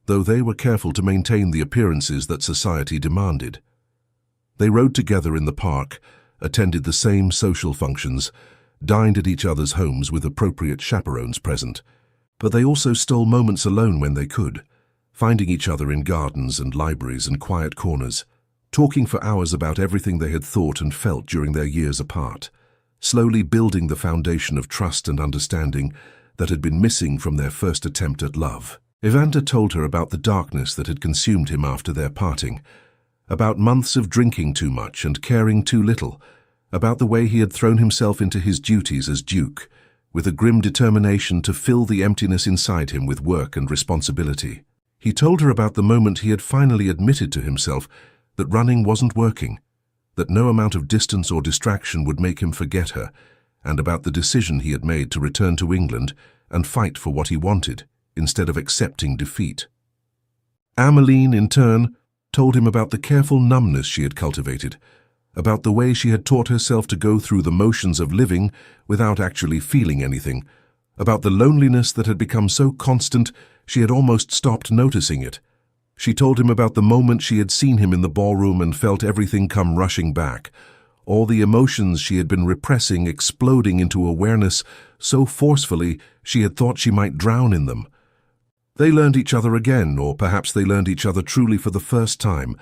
though they were careful to maintain the appearances that society demanded. They rode together in the park, attended the same social functions, dined at each other's homes with appropriate chaperones present, but they also stole moments alone when they could, finding each other in gardens and libraries and quiet corners, talking for hours about everything they had thought and felt during their years apart, slowly building the foundation of trust and understanding that had been missing from their first attempt at love. Evander told her about the darkness that had consumed him after their parting, about months of drinking too much and caring too little, about the way he had thrown himself into his duties as Duke, with a grim determination to fill the emptiness inside him with work and responsibility. He told her about the moment he had finally admitted to himself that running wasn't working, that no amount of distance or distraction would make him forget her, and about the decision he had made to return to England and fight for what he wanted, instead of accepting defeat. Ameline, in turn, told him about the careful numbness she had cultivated, about the way she had taught herself to go through the motions of living without actually feeling anything, about the loneliness that had become so constant she had almost stopped noticing it. She told him about the moment she had seen him in the ballroom and felt everything come rushing back, all the emotions she had been repressing exploding into awareness so forcefully she had thought she might drown in them. They learned each other again, or perhaps they learned each other truly for the first time,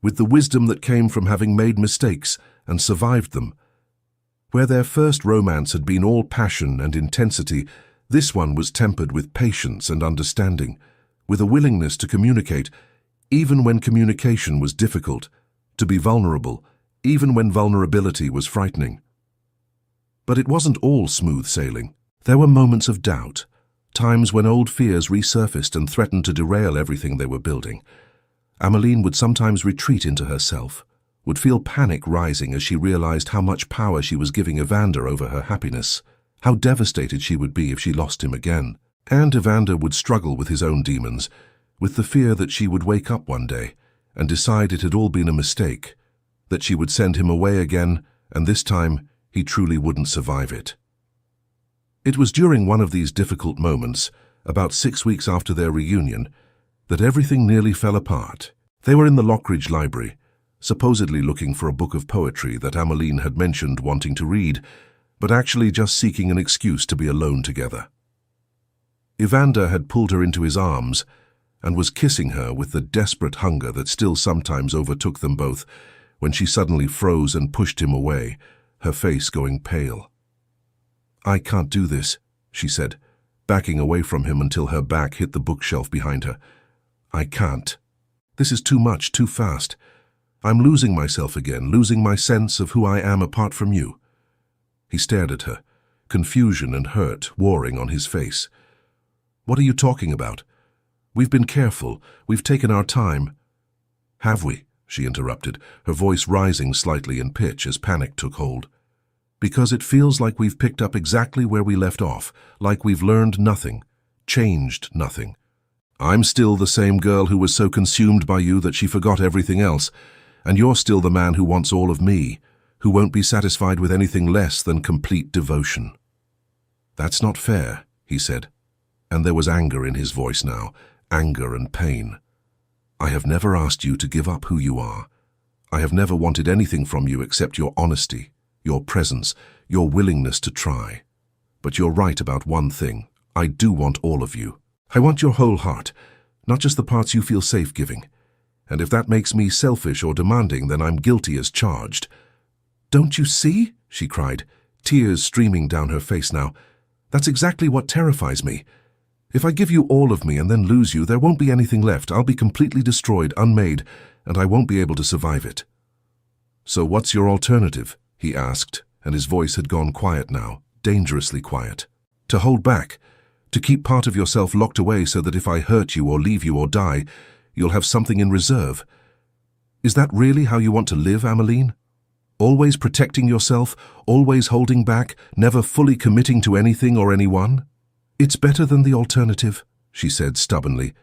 with the wisdom that came from having made mistakes and survived them. Where their first romance had been all passion and intensity, this one was tempered with patience and understanding, with a willingness to communicate, even when communication was difficult, to be vulnerable, even when vulnerability was frightening. But it wasn't all smooth sailing. There were moments of doubt, times when old fears resurfaced and threatened to derail everything they were building. Ameline would sometimes retreat into herself, would feel panic rising as she realized how much power she was giving Evander over her happiness, how devastated she would be if she lost him again. And Evander would struggle with his own demons, with the fear that she would wake up one day and decide it had all been a mistake, that she would send him away again, and this time he truly wouldn't survive it. It was during one of these difficult moments, about 6 weeks after their reunion, that everything nearly fell apart. They were in the Lockridge Library, supposedly looking for a book of poetry that Ameline had mentioned wanting to read, but actually just seeking an excuse to be alone together. Evander had pulled her into his arms and was kissing her with the desperate hunger that still sometimes overtook them both when she suddenly froze and pushed him away, her face going pale. "I can't do this," she said, backing away from him until her back hit the bookshelf behind her. "I can't. This is too much, too fast. I'm losing myself again, losing my sense of who I am apart from you." He stared at her, confusion and hurt warring on his face. "What are you talking about? We've been careful. We've taken our time." "Have we?" she interrupted, her voice rising slightly in pitch as panic took hold. "Because it feels like we've picked up exactly where we left off, like we've learned nothing, changed nothing. I'm still the same girl who was so consumed by you that she forgot everything else, and you're still the man who wants all of me, who won't be satisfied with anything less than complete devotion." "That's not fair," he said, and there was anger in his voice now, anger and pain. "I have never asked you to give up who you are. I have never wanted anything from you except your honesty, your presence, your willingness to try. But you're right about one thing. I do want all of you. I want your whole heart, not just the parts you feel safe giving. And if that makes me selfish or demanding, then I'm guilty as charged." "Don't you see?" she cried, tears streaming down her face now. "That's exactly what terrifies me. If I give you all of me and then lose you, there won't be anything left. I'll be completely destroyed, unmade, and I won't be able to survive it." "So what's your alternative?" he asked, and his voice had gone quiet now, dangerously quiet. "To hold back, to keep part of yourself locked away so that if I hurt you or leave you or die, you'll have something in reserve. Is that really how you want to live, Ameline? Always protecting yourself, always holding back, never fully committing to anything or anyone? "It's better than the alternative," she said stubbornly.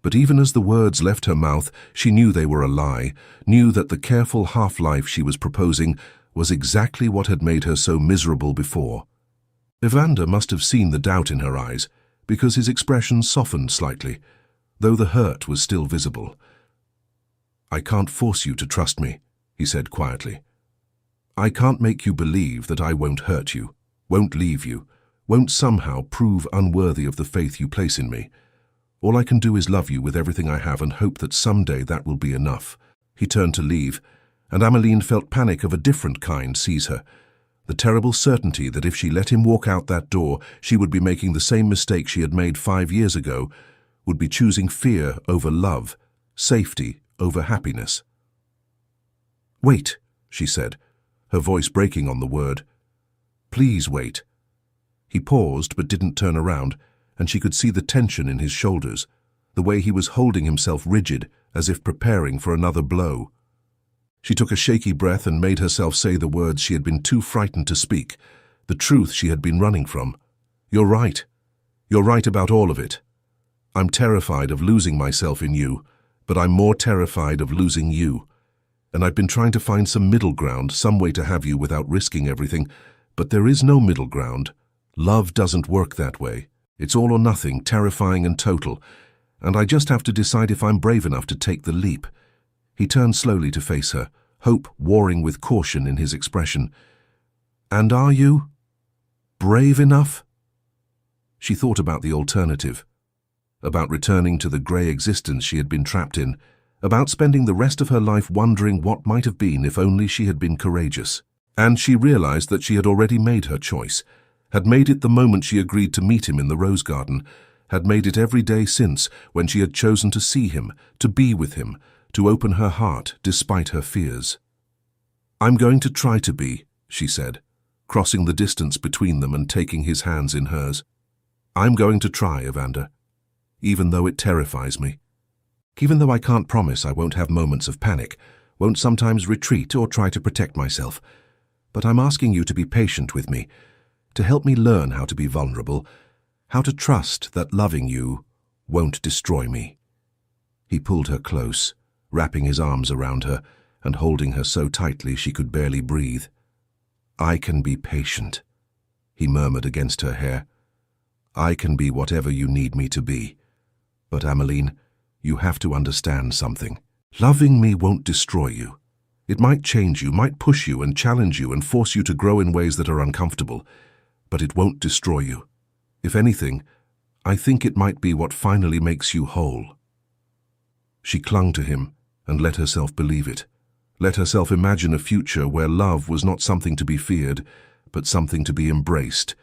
But even as the words left her mouth, she knew they were a lie, knew that the careful half-life she was proposing was exactly what had made her so miserable before. Evander must have seen the doubt in her eyes, because his expression softened slightly, though the hurt was still visible. "I can't force you to trust me," he said quietly. "I can't make you believe that I won't hurt you, won't leave you, won't somehow prove unworthy of the faith you place in me. All I can do is love you with everything I have and hope that someday that will be enough." He turned to leave, and Ameline felt panic of a different kind seize her. The terrible certainty that if she let him walk out that door, she would be making the same mistake she had made 5 years ago, would be choosing fear over love, safety over happiness. "Wait," she said, her voice breaking on the word. "Please wait." He paused but didn't turn around, and she could see the tension in his shoulders, the way he was holding himself rigid, as if preparing for another blow. She took a shaky breath and made herself say the words she had been too frightened to speak, the truth she had been running from. "You're right. You're right about all of it. I'm terrified of losing myself in you, but I'm more terrified of losing you. And I've been trying to find some middle ground, some way to have you without risking everything, but there is no middle ground. Love doesn't work that way. It's all or nothing, terrifying and total, and I just have to decide if I'm brave enough to take the leap." He turned slowly to face her, hope warring with caution in his expression. "And are you brave enough?" She thought about the alternative, about returning to the grey existence she had been trapped in, about spending the rest of her life wondering what might have been if only she had been courageous. And she realized that she had already made her choice, had made it the moment she agreed to meet him in the rose garden, had made it every day since when she had chosen to see him, to be with him, to open her heart despite her fears. "I'm going to try to be," she said, crossing the distance between them and taking his hands in hers. "I'm going to try, Evander, even though it terrifies me. Even though I can't promise I won't have moments of panic, won't sometimes retreat or try to protect myself. But I'm asking you to be patient with me, to help me learn how to be vulnerable, how to trust that loving you won't destroy me." He pulled her close, wrapping his arms around her and holding her so tightly she could barely breathe. "I can be patient," he murmured against her hair. "I can be whatever you need me to be. But Ameline, you have to understand something. Loving me won't destroy you. It might change you, might push you and challenge you and force you to grow in ways that are uncomfortable, but it won't destroy you. If anything, I think it might be what finally makes you whole." She clung to him and let herself believe it, let herself imagine a future where love was not something to be feared, but something to be embraced,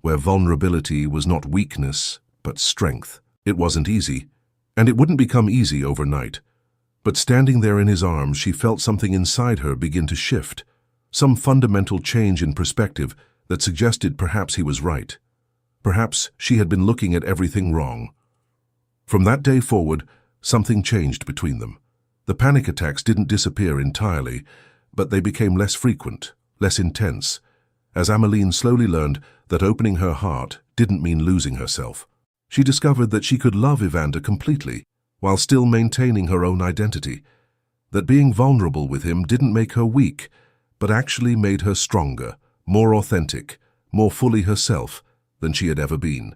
where vulnerability was not weakness, but strength. It wasn't easy, and it wouldn't become easy overnight. But standing there in his arms, she felt something inside her begin to shift, some fundamental change in perspective that suggested perhaps he was right. Perhaps she had been looking at everything wrong. From that day forward, something changed between them. The panic attacks didn't disappear entirely, but they became less frequent, less intense, as Ameline slowly learned that opening her heart didn't mean losing herself. She discovered that she could love Evander completely, while still maintaining her own identity, that being vulnerable with him didn't make her weak, but actually made her stronger, more authentic, more fully herself than she had ever been.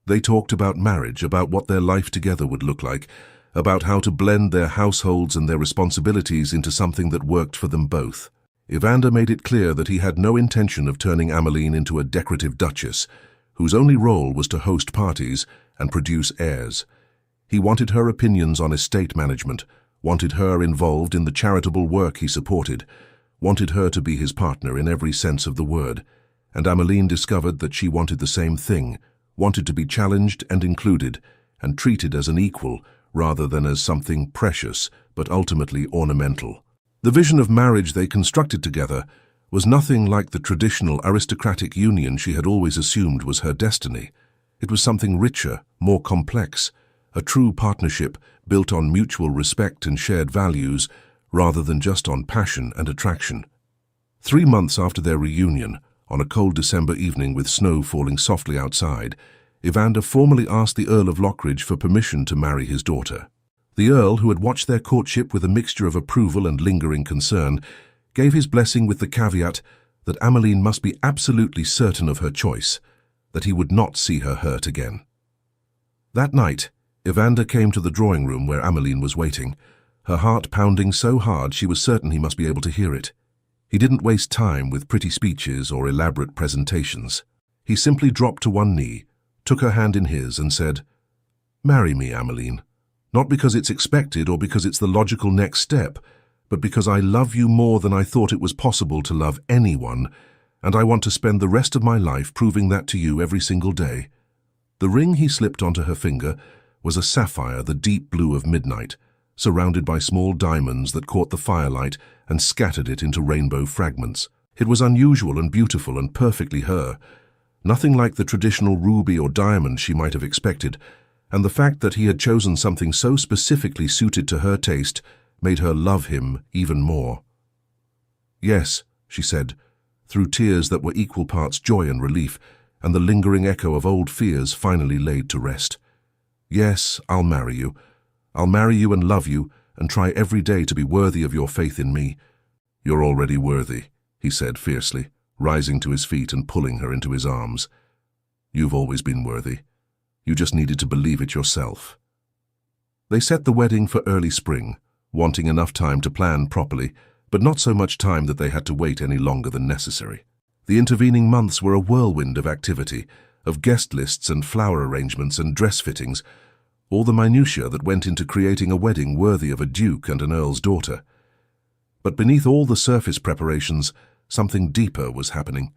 They talked about marriage, about what their life together would look like, about how to blend their households and their responsibilities into something that worked for them both. Evander made it clear that he had no intention of turning Ameline into a decorative duchess, whose only role was to host parties and produce heirs. He wanted her opinions on estate management, wanted her involved in the charitable work he supported, wanted her to be his partner in every sense of the word. And Ameline discovered that she wanted the same thing, wanted to be challenged and included, and treated as an equal, rather than as something precious, but ultimately ornamental. The vision of marriage they constructed together was nothing like the traditional aristocratic union she had always assumed was her destiny. It was something richer, more complex, a true partnership built on mutual respect and shared values, rather than just on passion and attraction. 3 months after their reunion, on a cold December evening with snow falling softly outside, Evander formally asked the Earl of Lockridge for permission to marry his daughter. The Earl, who had watched their courtship with a mixture of approval and lingering concern, gave his blessing with the caveat that Emmeline must be absolutely certain of her choice, that he would not see her hurt again. That night, Evander came to the drawing room where Emmeline was waiting, her heart pounding so hard she was certain he must be able to hear it. He didn't waste time with pretty speeches or elaborate presentations. He simply dropped to one knee, took her hand in his and said, "Marry me, Emmeline, not because it's expected or because it's the logical next step, but because I love you more than I thought it was possible to love anyone, and I want to spend the rest of my life proving that to you every single day." The ring he slipped onto her finger was a sapphire the deep blue of midnight, surrounded by small diamonds that caught the firelight and scattered it into rainbow fragments. It was unusual and beautiful and perfectly her, nothing like the traditional ruby or diamond she might have expected, and the fact that he had chosen something so specifically suited to her taste made her love him even more. "Yes," she said, through tears that were equal parts joy and relief, and the lingering echo of old fears finally laid to rest. "Yes, I'll marry you. I'll marry you and love you and try every day to be worthy of your faith in me." "You're already worthy," he said fiercely, rising to his feet and pulling her into his arms. "You've always been worthy. You just needed to believe it yourself." They set the wedding for early spring, wanting enough time to plan properly, but not so much time that they had to wait any longer than necessary. The intervening months were a whirlwind of activity, of guest lists and flower arrangements and dress fittings, all the minutiae that went into creating a wedding worthy of a duke and an earl's daughter. But beneath all the surface preparations, something deeper was happening.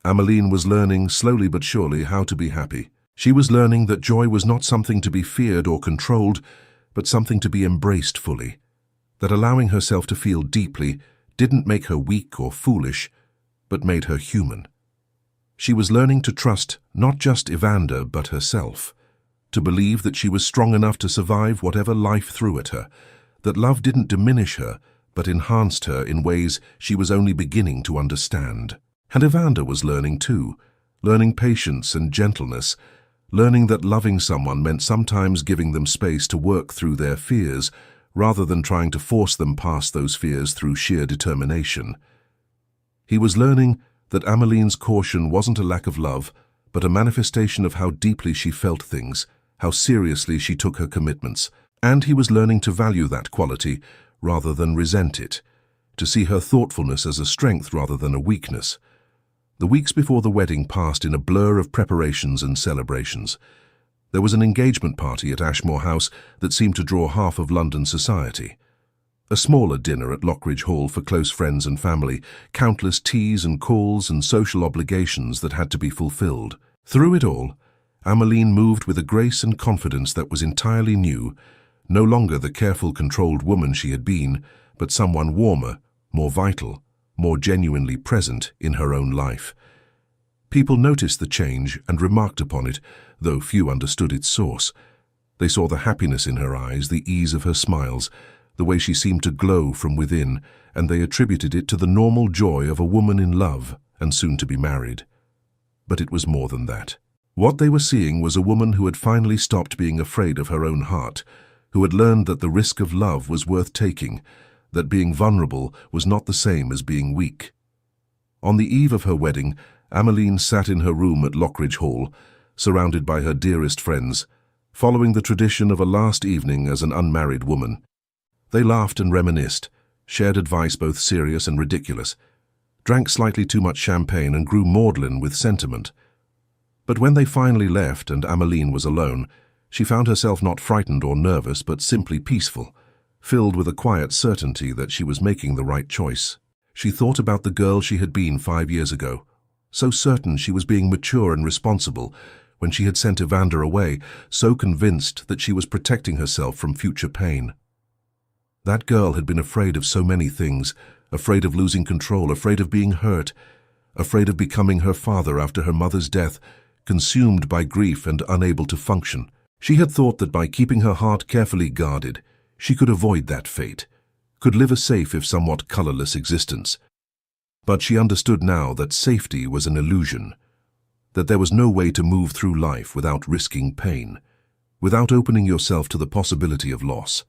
Emmeline was learning, slowly but surely, how to be happy. She was learning that joy was not something to be feared or controlled, but something to be embraced fully. That allowing herself to feel deeply didn't make her weak or foolish, but made her human. She was learning to trust not just Evander but herself, to believe that she was strong enough to survive whatever life threw at her, that love didn't diminish her but enhanced her in ways she was only beginning to understand. And Evander was learning too, learning patience and gentleness, learning that loving someone meant sometimes giving them space to work through their fears rather than trying to force them past those fears through sheer determination. He was learning that Emmeline's caution wasn't a lack of love, but a manifestation of how deeply she felt things, how seriously she took her commitments, and he was learning to value that quality rather than resent it, to see her thoughtfulness as a strength rather than a weakness. The weeks before the wedding passed in a blur of preparations and celebrations. There was an engagement party at Ashmore House that seemed to draw half of London society. A smaller dinner at Lockridge Hall for close friends and family, countless teas and calls and social obligations that had to be fulfilled. Through it all, Emmeline moved with a grace and confidence that was entirely new, no longer the careful, controlled woman she had been, but someone warmer, more vital, more genuinely present in her own life. People noticed the change and remarked upon it, though few understood its source. They saw the happiness in her eyes, the ease of her smiles, the way she seemed to glow from within, and they attributed it to the normal joy of a woman in love and soon to be married. But it was more than that. What they were seeing was a woman who had finally stopped being afraid of her own heart, who had learned that the risk of love was worth taking, that being vulnerable was not the same as being weak. On the eve of her wedding, Emmeline sat in her room at Lockridge Hall, surrounded by her dearest friends, following the tradition of a last evening as an unmarried woman. They laughed and reminisced, shared advice both serious and ridiculous, drank slightly too much champagne and grew maudlin with sentiment. But when they finally left and Emmeline was alone, she found herself not frightened or nervous but simply peaceful, filled with a quiet certainty that she was making the right choice. She thought about the girl she had been 5 years ago, so certain she was being mature and responsible when she had sent Evander away, so convinced that she was protecting herself from future pain. That girl had been afraid of so many things, afraid of losing control, afraid of being hurt, afraid of becoming her father after her mother's death, consumed by grief and unable to function. She had thought that by keeping her heart carefully guarded, she could avoid that fate, could live a safe if somewhat colorless existence. But she understood now that safety was an illusion. that there was no way to move through life without risking pain, without opening yourself to the possibility of loss.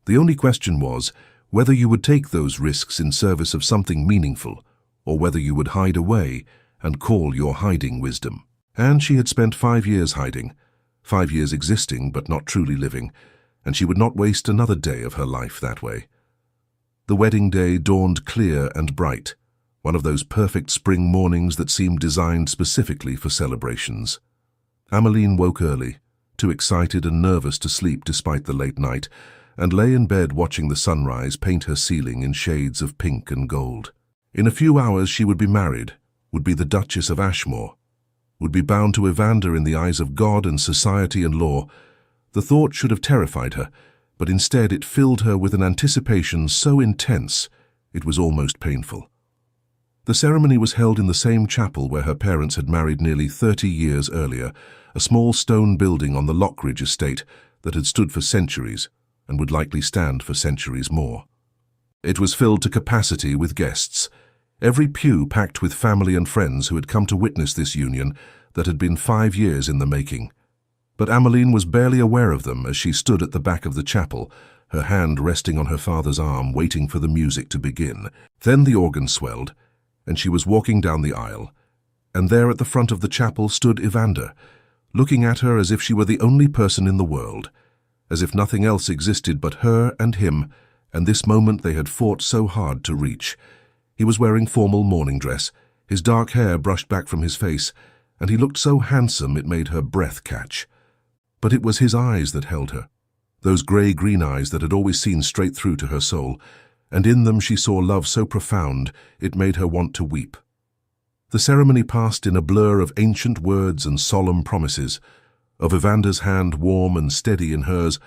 The only question was whether you would take those risks in service of something meaningful, or whether you would hide away and call your hiding wisdom. And she had spent 5 years hiding, 5 years existing but not truly living, and she would not waste another day of her life that way. The wedding day dawned clear and bright, one of those perfect spring mornings that seemed designed specifically for celebrations. Ameline woke early, too excited and nervous to sleep despite the late night, and lay in bed watching the sunrise paint her ceiling in shades of pink and gold. In a few hours she would be married, would be the Duchess of Ashmore, would be bound to Evander in the eyes of God and society and law. The thought should have terrified her, but instead it filled her with an anticipation so intense it was almost painful. The ceremony was held in the same chapel where her parents had married nearly 30 years earlier, a small stone building on the Lockridge estate that had stood for centuries and would likely stand for centuries more. It was filled to capacity with guests, every pew packed with family and friends who had come to witness this union that had been 5 years in the making. But Ameline was barely aware of them as she stood at the back of the chapel, her hand resting on her father's arm, waiting for the music to begin. Then the organ swelled, and she was walking down the aisle, and there at the front of the chapel stood Evander, looking at her as if she were the only person in the world, as if nothing else existed but her and him, and this moment they had fought so hard to reach. He was wearing formal morning dress, his dark hair brushed back from his face, and he looked so handsome it made her breath catch. But it was his eyes that held her, those grey-green eyes that had always seen straight through to her soul, and in them she saw love so profound it made her want to weep. The ceremony passed in a blur of ancient words and solemn promises, of Evander's hand warm and steady in hers,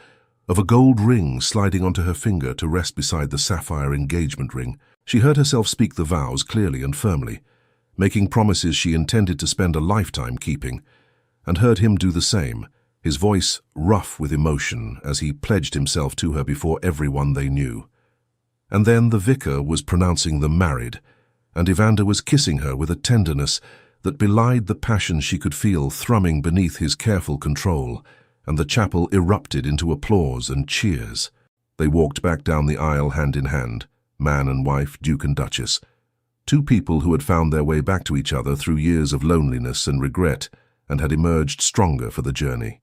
of a gold ring sliding onto her finger to rest beside the sapphire engagement ring. She heard herself speak the vows clearly and firmly, making promises she intended to spend a lifetime keeping, and heard him do the same, his voice rough with emotion as he pledged himself to her before everyone they knew. And then the vicar was pronouncing them married, and Evander was kissing her with a tenderness that belied the passion she could feel thrumming beneath his careful control, and the chapel erupted into applause and cheers. They walked back down the aisle hand in hand, man and wife, Duke and Duchess, two people who had found their way back to each other through years of loneliness and regret and had emerged stronger for the journey.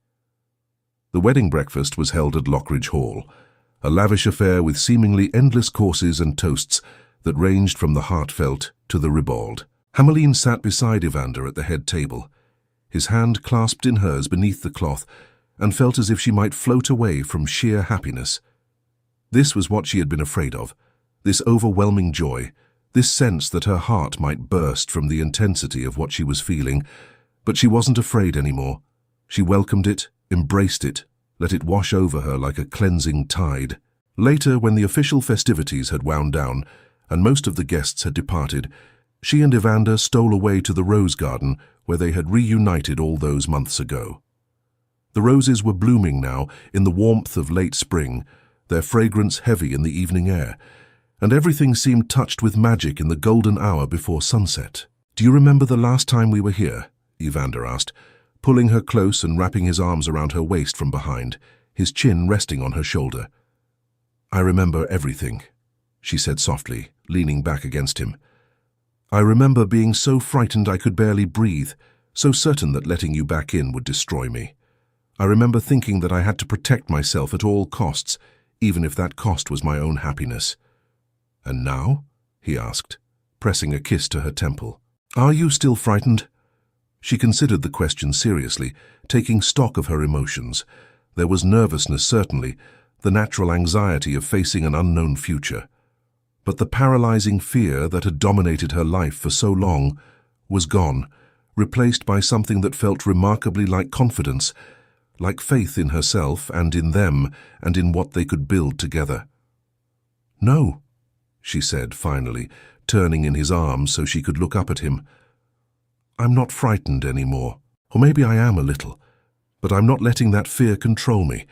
The wedding breakfast was held at Lockridge Hall, a lavish affair with seemingly endless courses and toasts that ranged from the heartfelt to the ribald. Ameline sat beside Evander at the head table, his hand clasped in hers beneath the cloth, and felt as if she might float away from sheer happiness. This was what she had been afraid of, this overwhelming joy, this sense that her heart might burst from the intensity of what she was feeling. But she wasn't afraid anymore. She welcomed it, embraced it, let it wash over her like a cleansing tide. Later, when the official festivities had wound down and most of the guests had departed, she and Evander stole away to the rose garden where they had reunited all those months ago. The roses were blooming now in the warmth of late spring, their fragrance heavy in the evening air, and everything seemed touched with magic in the golden hour before sunset. "Do you remember the last time we were here?" Evander asked, pulling her close and wrapping his arms around her waist from behind, his chin resting on her shoulder. "I remember everything," she said softly, leaning back against him. "I remember being so frightened I could barely breathe, so certain that letting you back in would destroy me. I remember thinking that I had to protect myself at all costs, even if that cost was my own happiness." "And now?" he asked, pressing a kiss to her temple. "Are you still frightened?" She considered the question seriously, taking stock of her emotions. There was nervousness, certainly, the natural anxiety of facing an unknown future. But the paralyzing fear that had dominated her life for so long was gone, replaced by something that felt remarkably like confidence, like faith in herself and in them and in what they could build together. "No," she said finally, turning in his arms so she could look up at him. "I'm not frightened anymore. Or maybe I am a little, but I'm not letting that fear control me.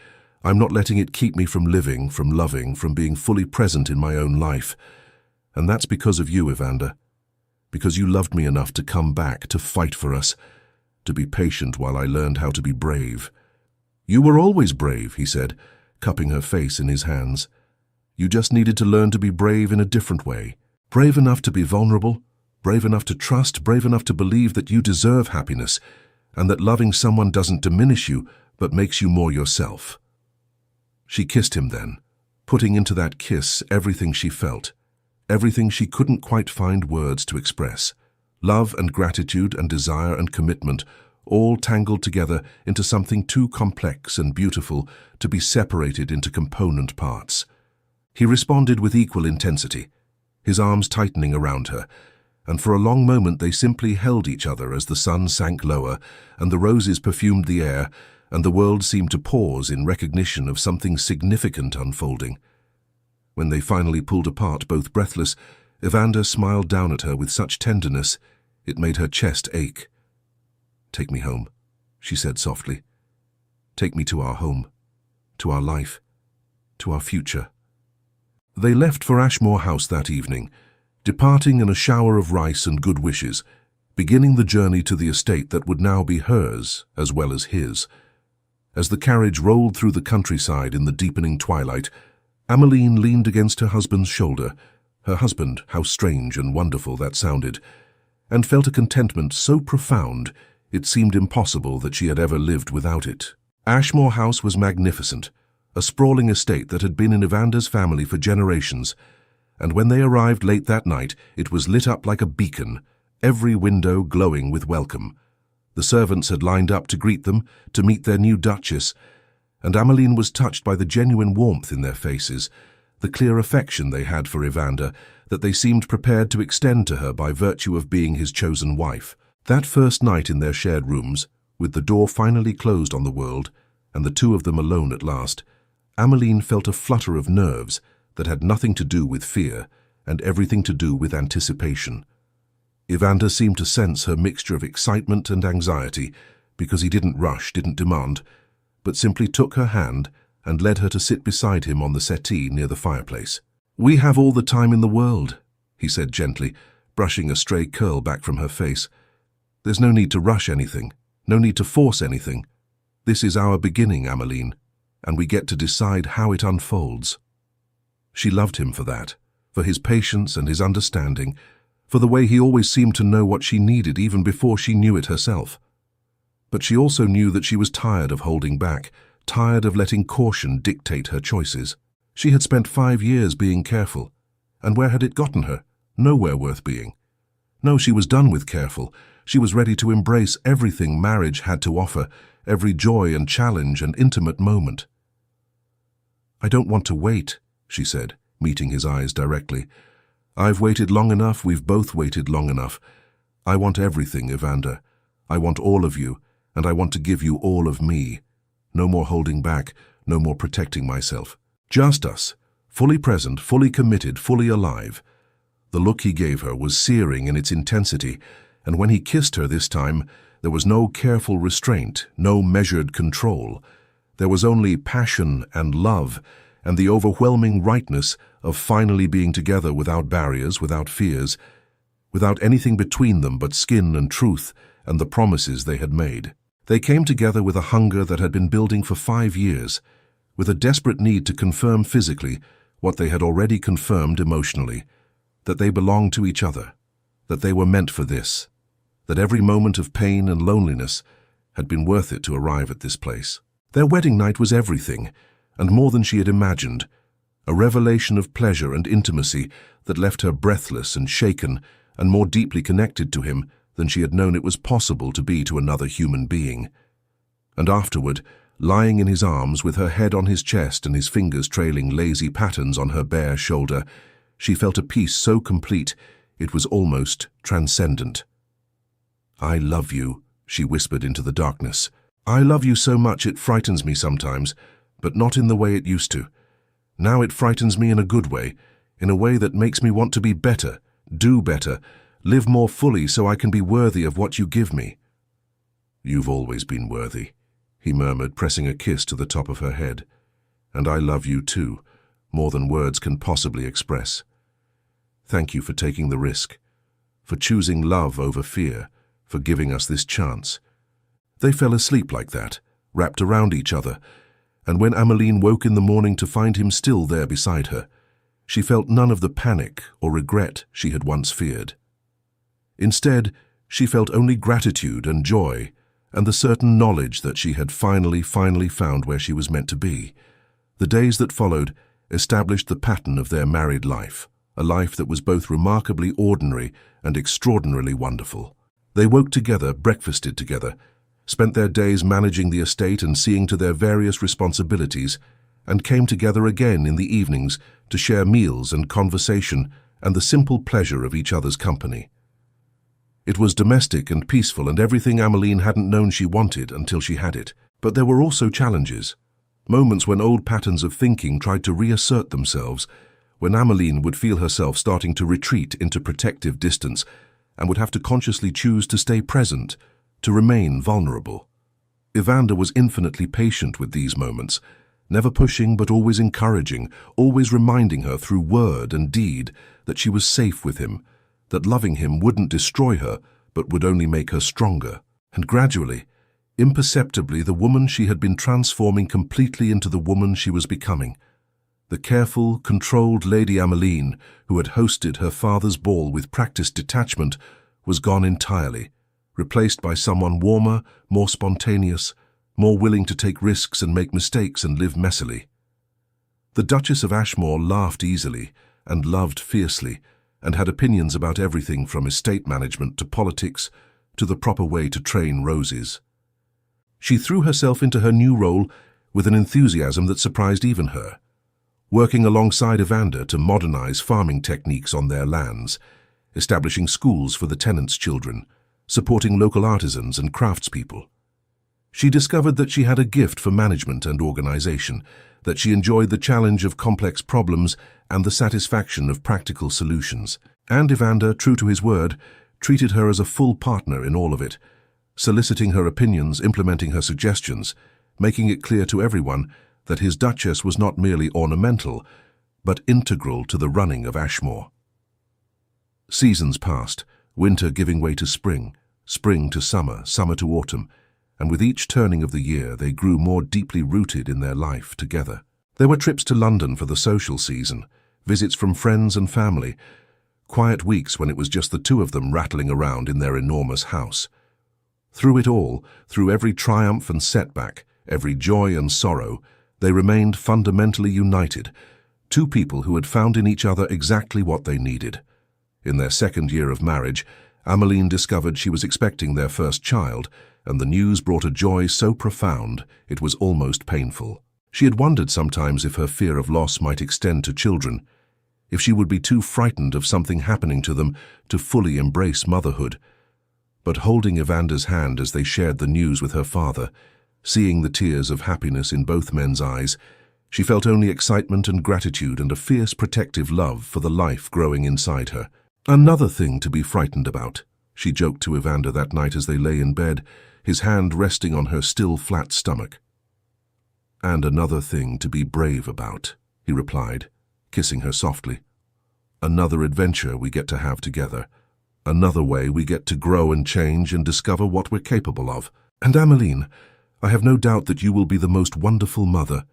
I'm not letting it keep me from living, from loving, from being fully present in my own life. And that's because of you, Evander. Because you loved me enough to come back, to fight for us, to be patient while I learned how to be brave. You were always brave, he said, cupping her face in his hands. You just needed to learn to be brave in a different way. Brave enough to be vulnerable, brave enough to trust, brave enough to believe that you deserve happiness, and that loving someone doesn't diminish you, but makes you more yourself. She kissed him then, putting into that kiss everything she felt, everything she couldn't quite find words to express. Love and gratitude and desire and commitment, all tangled together into something too complex and beautiful to be separated into component parts. He responded with equal intensity, his arms tightening around her, and for a long moment they simply held each other as the sun sank lower and the roses perfumed the air and the world seemed to pause in recognition of something significant unfolding. When they finally pulled apart, both breathless, Evander smiled down at her with such tenderness it made her chest ache. "Take me home," she said softly. "Take me to our home, to our life, to our future." They left for Ashmore House that evening, departing in a shower of rice and good wishes, beginning the journey to the estate that would now be hers as well as his. As the carriage rolled through the countryside in the deepening twilight, Ameline leaned against her husband's shoulder, her husband, how strange and wonderful that sounded, and felt a contentment so profound it seemed impossible that she had ever lived without it. Ashmore House was magnificent, a sprawling estate that had been in Evander's family for generations, and when they arrived late that night it was lit up like a beacon, every window glowing with welcome. The servants had lined up to greet them, to meet their new Duchess, and Ameline was touched by the genuine warmth in their faces, the clear affection they had for Evander that they seemed prepared to extend to her by virtue of being his chosen wife. That first night in their shared rooms, with the door finally closed on the world, and the two of them alone at last, Ameline felt a flutter of nerves that had nothing to do with fear and everything to do with anticipation. Evander seemed to sense her mixture of excitement and anxiety because he didn't rush, didn't demand, but simply took her hand and led her to sit beside him on the settee near the fireplace. "We have all the time in the world," he said gently, brushing a stray curl back from her face. "There's no need to rush anything, no need to force anything. This is our beginning, Ameline, and we get to decide how it unfolds." She loved him for that, for his patience and his understanding, for the way he always seemed to know what she needed even before she knew it herself. But she also knew that she was tired of holding back, tired of letting caution dictate her choices. She had spent 5 years being careful, and where had it gotten her? Nowhere worth being. No, she was done with careful. She was ready to embrace everything marriage had to offer, every joy and challenge and intimate moment. "I don't want to wait," she said, meeting his eyes directly. "I've waited long enough, we've both waited long enough. I want everything, Evander. I want all of you, and I want to give you all of me. No more holding back, no more protecting myself. Just us, fully present, fully committed, fully alive." The look he gave her was searing in its intensity, and when he kissed her this time, there was no careful restraint, no measured control. There was only passion and love, and the overwhelming rightness of finally being together without barriers, without fears, without anything between them but skin and truth and the promises they had made. They came together with a hunger that had been building for 5 years, with a desperate need to confirm physically what they had already confirmed emotionally, that they belonged to each other, that they were meant for this, that every moment of pain and loneliness had been worth it to arrive at this place. Their wedding night was everything, and more than she had imagined, a revelation of pleasure and intimacy that left her breathless and shaken and more deeply connected to him than she had known it was possible to be to another human being. And afterward, lying in his arms with her head on his chest and his fingers trailing lazy patterns on her bare shoulder, she felt a peace so complete it was almost transcendent. "I love you," she whispered into the darkness. "I love you so much it frightens me sometimes, but not in the way it used to. Now it frightens me in a good way, in a way that makes me want to be better, do better, live more fully so I can be worthy of what you give me." "You've always been worthy," he murmured, pressing a kiss to the top of her head. "And I love you too, more than words can possibly express. Thank you for taking the risk, for choosing love over fear, for giving us this chance. They fell asleep like that, wrapped around each other, and when Ameline woke in the morning to find him still there beside her, she felt none of the panic or regret she had once feared. Instead, she felt only gratitude and joy, and the certain knowledge that she had finally found where she was meant to be. The days that followed established the pattern of their married life, a life that was both remarkably ordinary and extraordinarily wonderful. They woke together, breakfasted together, spent their days managing the estate and seeing to their various responsibilities, and came together again in the evenings to share meals and conversation and the simple pleasure of each other's company. It was domestic and peaceful and everything Ameline hadn't known she wanted until she had it. But there were also challenges, moments when old patterns of thinking tried to reassert themselves, when Ameline would feel herself starting to retreat into protective distance and would have to consciously choose to stay present, to remain vulnerable. Evander was infinitely patient with these moments, never pushing but always encouraging, always reminding her through word and deed that she was safe with him, that loving him wouldn't destroy her but would only make her stronger. And gradually, imperceptibly, the woman she had been transforming completely into the woman she was becoming. The careful, controlled Lady Ameline, who had hosted her father's ball with practiced detachment, was gone entirely, replaced by someone warmer, more spontaneous, more willing to take risks and make mistakes and live messily. The Duchess of Ashmore laughed easily and loved fiercely, and had opinions about everything from estate management to politics to the proper way to train roses. She threw herself into her new role with an enthusiasm that surprised even her, working alongside Evander to modernize farming techniques on their lands, establishing schools for the tenants' children, supporting local artisans and craftspeople. She discovered that she had a gift for management and organization, that she enjoyed the challenge of complex problems and the satisfaction of practical solutions. And Evander, true to his word, treated her as a full partner in all of it, soliciting her opinions, implementing her suggestions, making it clear to everyone that his Duchess was not merely ornamental, but integral to the running of Ashmore. Seasons passed, winter giving way to spring, spring to summer, summer to autumn, and with each turning of the year they grew more deeply rooted in their life together. There were trips to London for the social season, visits from friends and family, quiet weeks when it was just the two of them rattling around in their enormous house. Through it all, through every triumph and setback, every joy and sorrow, they remained fundamentally united, two people who had found in each other exactly what they needed. In their second year of marriage, Ameline discovered she was expecting their first child, and the news brought a joy so profound it was almost painful. She had wondered sometimes if her fear of loss might extend to children, if she would be too frightened of something happening to them to fully embrace motherhood. But holding Evander's hand as they shared the news with her father, seeing the tears of happiness in both men's eyes, she felt only excitement and gratitude and a fierce protective love for the life growing inside her. "Another thing to be frightened about," she joked to Evander that night as they lay in bed, his hand resting on her still flat stomach. "And another thing to be brave about," he replied, kissing her softly. "Another adventure we get to have together. Another way we get to grow and change and discover what we're capable of. And Ameline, I have no doubt that you will be the most wonderful mother,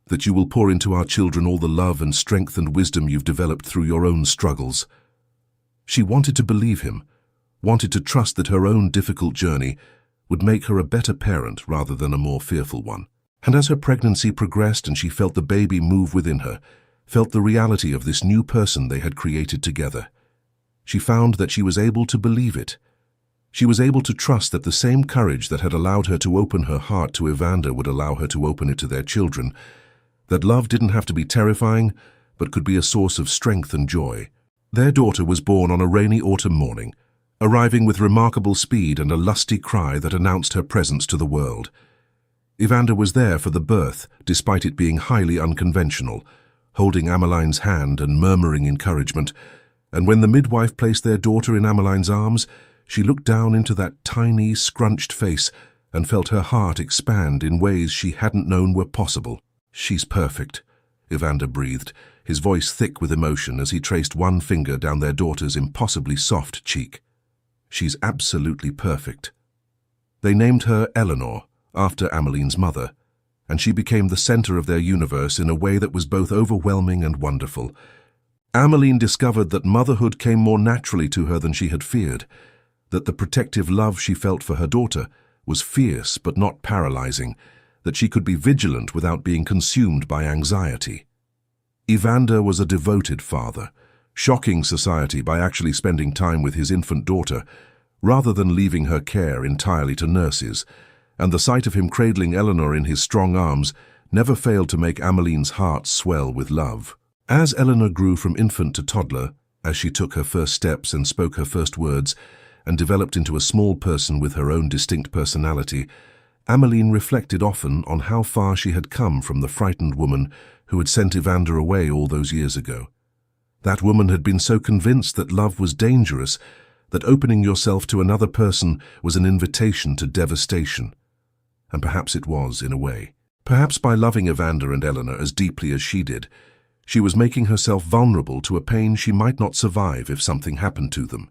that you will pour into our children all the love and strength and wisdom you've developed through your own struggles." She wanted to believe him, wanted to trust that her own difficult journey would make her a better parent rather than a more fearful one. And as her pregnancy progressed and she felt the baby move within her, felt the reality of this new person they had created together, she found that she was able to believe it. She was able to trust that the same courage that had allowed her to open her heart to Evander would allow her to open it to their children, that love didn't have to be terrifying, but could be a source of strength and joy. Their daughter was born on a rainy autumn morning, arriving with remarkable speed and a lusty cry that announced her presence to the world. Evander was there for the birth, despite it being highly unconventional, holding Ameline's hand and murmuring encouragement, and when the midwife placed their daughter in Ameline's arms, she looked down into that tiny, scrunched face and felt her heart expand in ways she hadn't known were possible. "She's perfect," Evander breathed, his voice thick with emotion as he traced one finger down their daughter's impossibly soft cheek. "She's absolutely perfect." They named her Eleanor, after Amaline's mother, and she became the center of their universe in a way that was both overwhelming and wonderful. Amaline discovered that motherhood came more naturally to her than she had feared, that the protective love she felt for her daughter was fierce but not paralyzing, that she could be vigilant without being consumed by anxiety. Evander was a devoted father, shocking society by actually spending time with his infant daughter, rather than leaving her care entirely to nurses, and the sight of him cradling Eleanor in his strong arms never failed to make Amaline's heart swell with love. As Eleanor grew from infant to toddler, as she took her first steps and spoke her first words, and developed into a small person with her own distinct personality, Amaline reflected often on how far she had come from the frightened woman who had sent Evander away all those years ago. That woman had been so convinced that love was dangerous, that opening yourself to another person was an invitation to devastation. And perhaps it was, in a way. Perhaps by loving Evander and Eleanor as deeply as she did, she was making herself vulnerable to a pain she might not survive if something happened to them.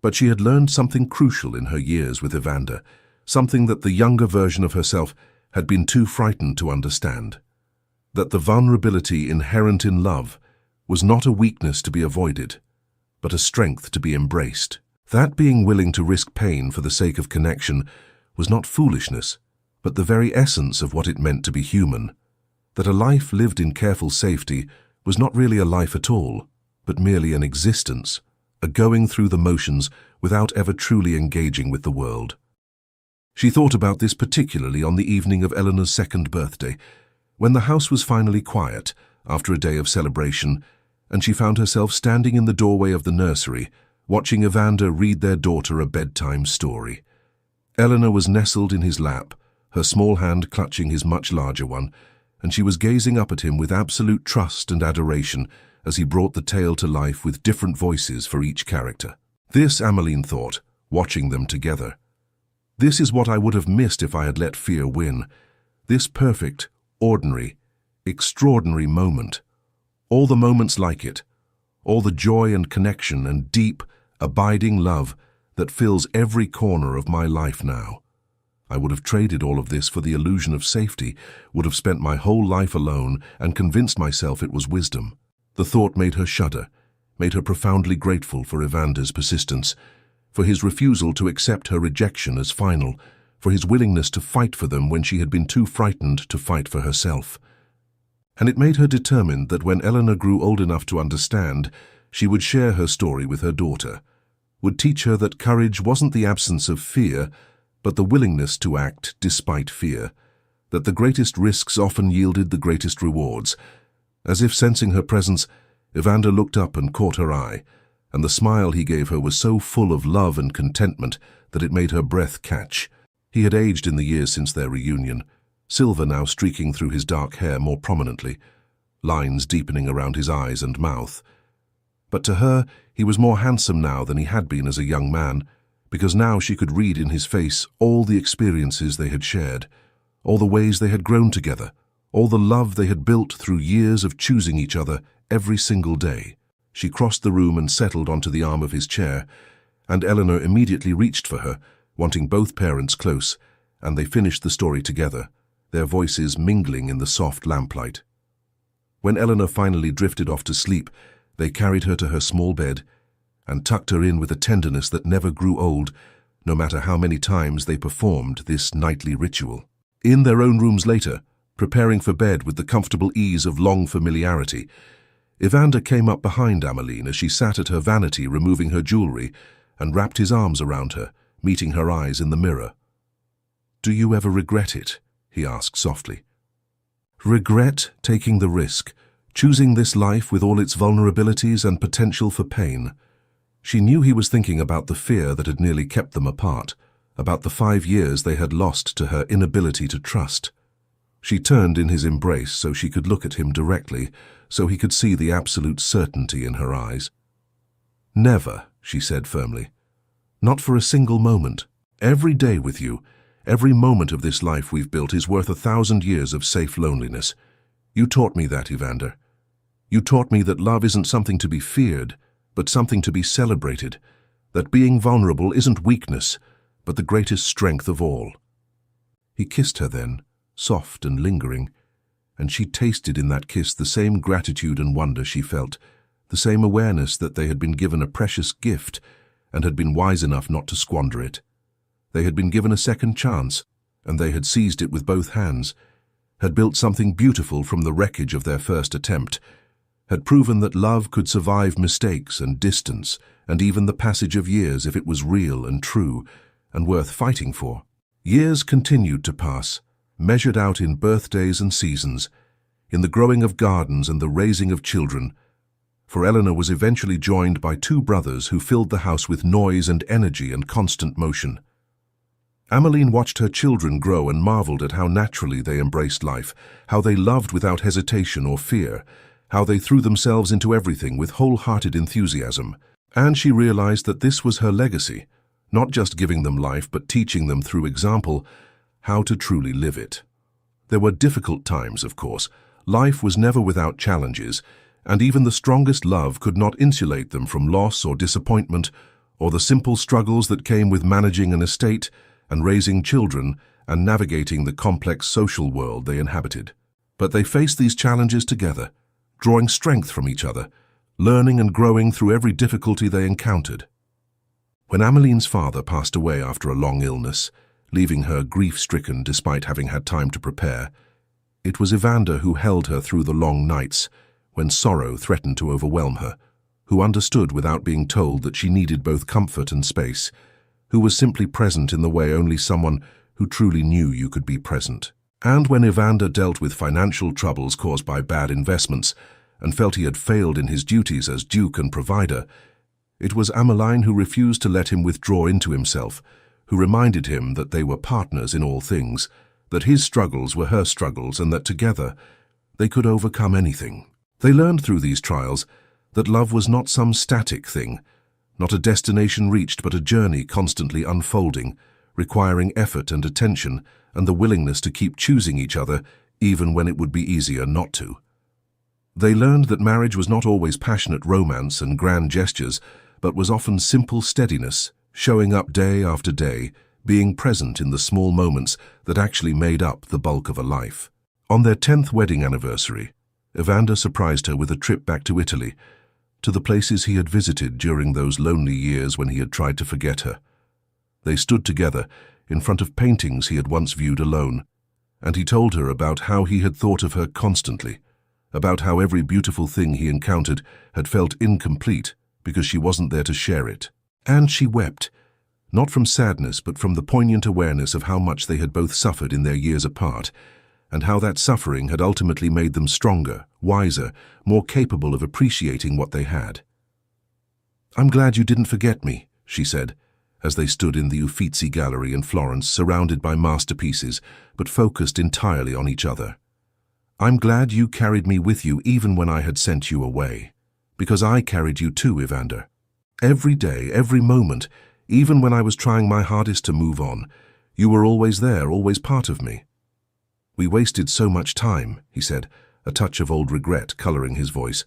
But she had learned something crucial in her years with Evander, something that the younger version of herself had been too frightened to understand. That the vulnerability inherent in love was not a weakness to be avoided, but a strength to be embraced. That being willing to risk pain for the sake of connection was not foolishness, but the very essence of what it meant to be human. That a life lived in careful safety was not really a life at all, but merely an existence, a going through the motions without ever truly engaging with the world. She thought about this particularly on the evening of Eleanor's second birthday, when the house was finally quiet after a day of celebration, and she found herself standing in the doorway of the nursery, watching Evander read their daughter a bedtime story. Eleanor was nestled in his lap, her small hand clutching his much larger one, and she was gazing up at him with absolute trust and adoration as he brought the tale to life with different voices for each character. This, Amaline thought, watching them together. This is what I would have missed if I had let fear win. This perfect, ordinary, extraordinary moment. All the moments like it. All the joy and connection and deep, abiding love that fills every corner of my life now. I would have traded all of this for the illusion of safety, would have spent my whole life alone and convinced myself it was wisdom. The thought made her shudder, made her profoundly grateful for Evander's persistence, for his refusal to accept her rejection as final, for his willingness to fight for them when she had been too frightened to fight for herself. And it made her determined that when Eleanor grew old enough to understand, she would share her story with her daughter, would teach her that courage wasn't the absence of fear, but the willingness to act despite fear, that the greatest risks often yielded the greatest rewards. As if sensing her presence, Evander looked up and caught her eye, and the smile he gave her was so full of love and contentment that it made her breath catch. He had aged in the years since their reunion, silver now streaking through his dark hair more prominently, lines deepening around his eyes and mouth. But to her, he was more handsome now than he had been as a young man, because now she could read in his face all the experiences they had shared, all the ways they had grown together, all the love they had built through years of choosing each other every single day. She crossed the room and settled onto the arm of his chair, and Eleanor immediately reached for her, wanting both parents close, and they finished the story together, their voices mingling in the soft lamplight. When Eleanor finally drifted off to sleep, they carried her to her small bed and tucked her in with a tenderness that never grew old, no matter how many times they performed this nightly ritual. In their own rooms later, preparing for bed with the comfortable ease of long familiarity, Evander came up behind Amaline as she sat at her vanity removing her jewelry and wrapped his arms around her, meeting her eyes in the mirror. "Do you ever regret it?" he asked softly. Regret taking the risk, choosing this life with all its vulnerabilities and potential for pain. She knew he was thinking about the fear that had nearly kept them apart, about the 5 years they had lost to her inability to trust. She turned in his embrace so she could look at him directly, so he could see the absolute certainty in her eyes. "Never," she said firmly. "Not for a single moment. Every day with you, every moment of this life we've built is worth 1,000 years of safe loneliness. You taught me that, Evander. You taught me that love isn't something to be feared, but something to be celebrated, that being vulnerable isn't weakness, but the greatest strength of all. He kissed her then, soft and lingering, and she tasted in that kiss the same gratitude and wonder she felt, the same awareness that they had been given a precious gift and had been wise enough not to squander it. They had been given a second chance, and they had seized it with both hands, had built something beautiful from the wreckage of their first attempt, had proven that love could survive mistakes and distance and even the passage of years if it was real and true and worth fighting for. Years continued to pass, measured out in birthdays and seasons, in the growing of gardens and the raising of children, for Eleanor was eventually joined by two brothers who filled the house with noise and energy and constant motion. Ameline watched her children grow and marveled at how naturally they embraced life, how they loved without hesitation or fear, how they threw themselves into everything with wholehearted enthusiasm. And she realized that this was her legacy, not just giving them life but teaching them through example how to truly live it. There were difficult times, of course. Life was never without challenges, and even the strongest love could not insulate them from loss or disappointment or the simple struggles that came with managing an estate and raising children and navigating the complex social world they inhabited. But they faced these challenges together, drawing strength from each other, learning and growing through every difficulty they encountered. When Ameline's father passed away after a long illness, leaving her grief-stricken despite having had time to prepare, it was Evander who held her through the long nights when sorrow threatened to overwhelm her, who understood without being told that she needed both comfort and space, who was simply present in the way only someone who truly knew you could be present. And when Evander dealt with financial troubles caused by bad investments and felt he had failed in his duties as duke and provider, it was Ameline who refused to let him withdraw into himself, who reminded him that they were partners in all things, that his struggles were her struggles and that together they could overcome anything. They learned through these trials that love was not some static thing, not a destination reached but a journey constantly unfolding, requiring effort and attention and the willingness to keep choosing each other even when it would be easier not to. They learned that marriage was not always passionate romance and grand gestures, but was often simple steadiness, showing up day after day, being present in the small moments that actually made up the bulk of a life. On their 10th wedding anniversary, Evander surprised her with a trip back to Italy, to the places he had visited during those lonely years when he had tried to forget her. They stood together in front of paintings he had once viewed alone, and he told her about how he had thought of her constantly, about how every beautiful thing he encountered had felt incomplete because she wasn't there to share it. And she wept, not from sadness but from the poignant awareness of how much they had both suffered in their years apart, and how that suffering had ultimately made them stronger, wiser, more capable of appreciating what they had. "I'm glad you didn't forget me," she said, as they stood in the Uffizi Gallery in Florence, surrounded by masterpieces, but focused entirely on each other. "I'm glad you carried me with you even when I had sent you away, because I carried you too, Evander. Every day, every moment, even when I was trying my hardest to move on, you were always there, always part of me." "We wasted so much time," he said, a touch of old regret coloring his voice,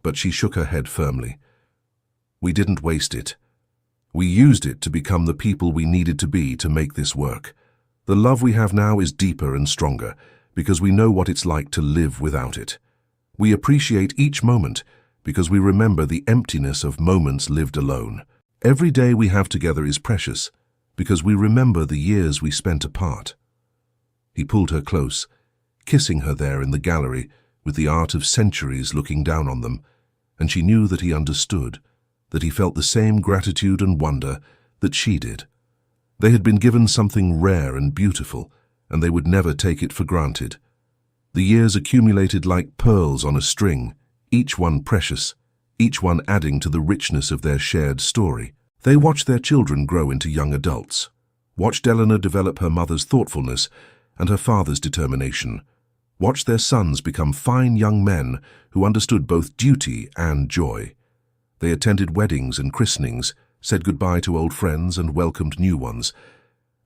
but she shook her head firmly. "We didn't waste it. We used it to become the people we needed to be to make this work. The love we have now is deeper and stronger, because we know what it's like to live without it. We appreciate each moment because we remember the emptiness of moments lived alone. Every day we have together is precious because we remember the years we spent apart." He pulled her close, kissing her there in the gallery with the art of centuries looking down on them, and she knew that he understood, that he felt the same gratitude and wonder that she did. They had been given something rare and beautiful, and they would never take it for granted. The years accumulated like pearls on a string, each one precious, each one adding to the richness of their shared story. They watched their children grow into young adults, watched Eleanor develop her mother's thoughtfulness and her father's determination, watched their sons become fine young men who understood both duty and joy. They attended weddings and christenings, said goodbye to old friends and welcomed new ones,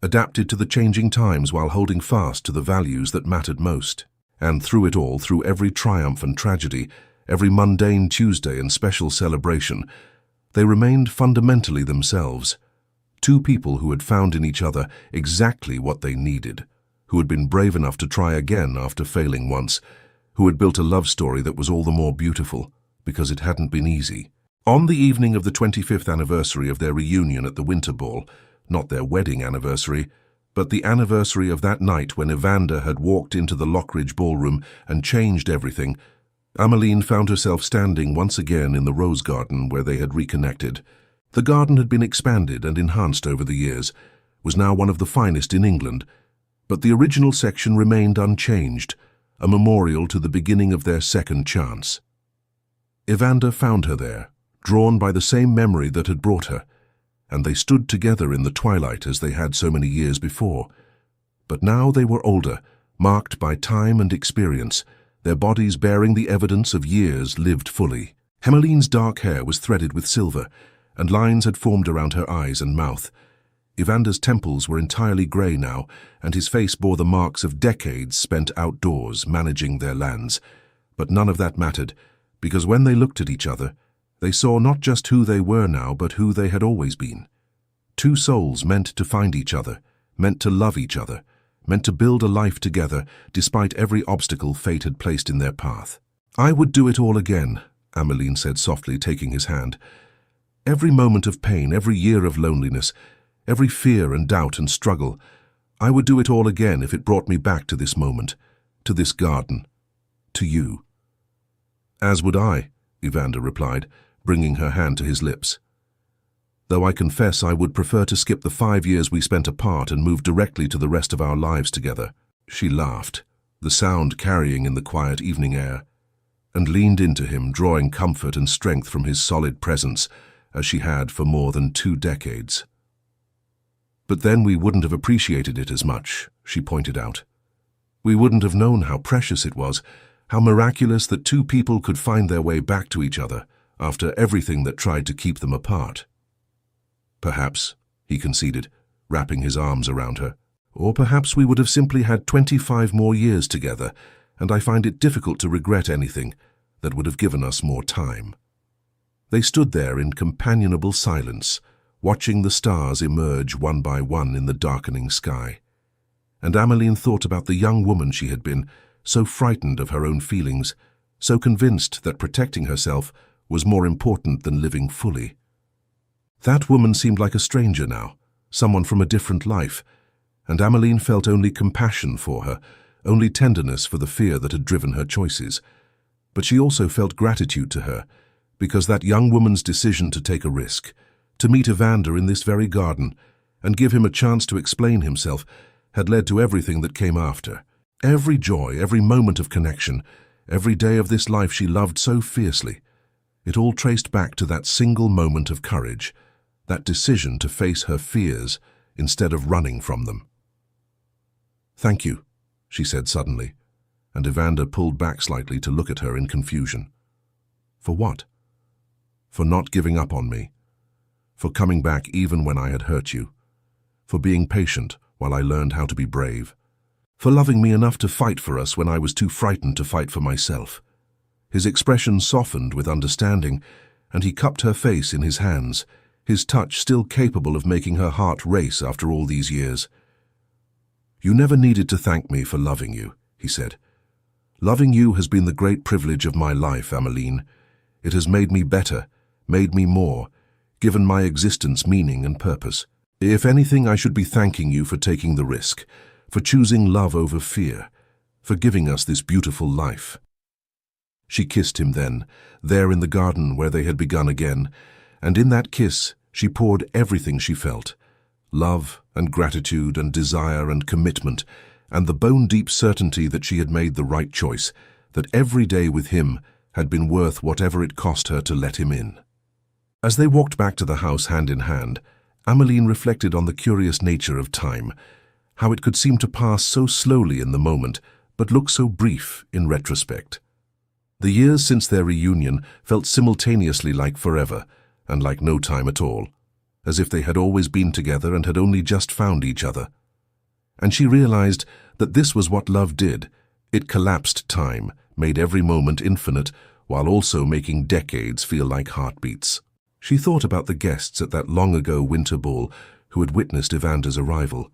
adapted to the changing times while holding fast to the values that mattered most. And through it all, through every triumph and tragedy, every mundane Tuesday and special celebration, they remained fundamentally themselves, Two people who had found in each other exactly what they needed, who had been brave enough to try again after failing once, who had built a love story that was all the more beautiful because it hadn't been easy. On the evening of the 25th anniversary of their reunion at the Winter Ball, not their wedding anniversary, but the anniversary of that night when Evander had walked into the Lockridge ballroom and changed everything, Ameline found herself standing once again in the rose garden where they had reconnected. The garden had been expanded and enhanced over the years, was now one of the finest in England, but the original section remained unchanged, a memorial to the beginning of their second chance. Evander found her there, drawn by the same memory that had brought her, and they stood together in the twilight as they had so many years before. But now they were older, marked by time and experience, their bodies bearing the evidence of years lived fully. Emmeline's dark hair was threaded with silver, and lines had formed around her eyes and mouth. Evander's temples were entirely grey now, and his face bore the marks of decades spent outdoors managing their lands. But none of that mattered, because when they looked at each other, they saw not just who they were now, but who they had always been. Two souls meant to find each other, meant to love each other, meant to build a life together despite every obstacle fate had placed in their path. "I would do it all again," Ameline said softly, taking his hand. "Every moment of pain, every year of loneliness, every fear and doubt and struggle, I would do it all again if it brought me back to this moment, to this garden, to you." "As would I," Evander replied, bringing her hand to his lips. "Though I confess I would prefer to skip the 5 years we spent apart and move directly to the rest of our lives together." She laughed, the sound carrying in the quiet evening air, and leaned into him, drawing comfort and strength from his solid presence, as she had for more than 2 decades. "But then we wouldn't have appreciated it as much," she pointed out. "We wouldn't have known how precious it was, how miraculous that two people could find their way back to each other after everything that tried to keep them apart." "Perhaps," he conceded, wrapping his arms around her. "Or perhaps we would have simply had 25 more years together, and I find it difficult to regret anything that would have given us more time." They stood there in companionable silence, watching the stars emerge one by one in the darkening sky. And Ameline thought about the young woman she had been, so frightened of her own feelings, so convinced that protecting herself was more important than living fully. That woman seemed like a stranger now, someone from a different life, and Ameline felt only compassion for her, only tenderness for the fear that had driven her choices. But she also felt gratitude to her, because that young woman's decision to take a risk, to meet Evander in this very garden, and give him a chance to explain himself, had led to everything that came after. Every joy, every moment of connection, every day of this life she loved so fiercely, it all traced back to that single moment of courage, that decision to face her fears instead of running from them. "Thank you," she said suddenly, and Evander pulled back slightly to look at her in confusion. "For what?" "For not giving up on me. For coming back even when I had hurt you. For being patient while I learned how to be brave. For loving me enough to fight for us when I was too frightened to fight for myself." His expression softened with understanding, and he cupped her face in his hands, his touch still capable of making her heart race after all these years. "You never needed to thank me for loving you," he said. "Loving you has been the great privilege of my life, Ameline. It has made me better, made me more, given my existence meaning and purpose. If anything, I should be thanking you for taking the risk, for choosing love over fear, for giving us this beautiful life." She kissed him then, there in the garden where they had begun again, and in that kiss she poured everything she felt, love and gratitude and desire and commitment, and the bone-deep certainty that she had made the right choice, that every day with him had been worth whatever it cost her to let him in. As they walked back to the house hand in hand, Ameline reflected on the curious nature of time, how it could seem to pass so slowly in the moment, but look so brief in retrospect. The years since their reunion felt simultaneously like forever, and like no time at all, as if they had always been together and had only just found each other. And she realized that this was what love did. It collapsed time, made every moment infinite, while also making decades feel like heartbeats. She thought about the guests at that long-ago winter ball, who had witnessed Evander's arrival,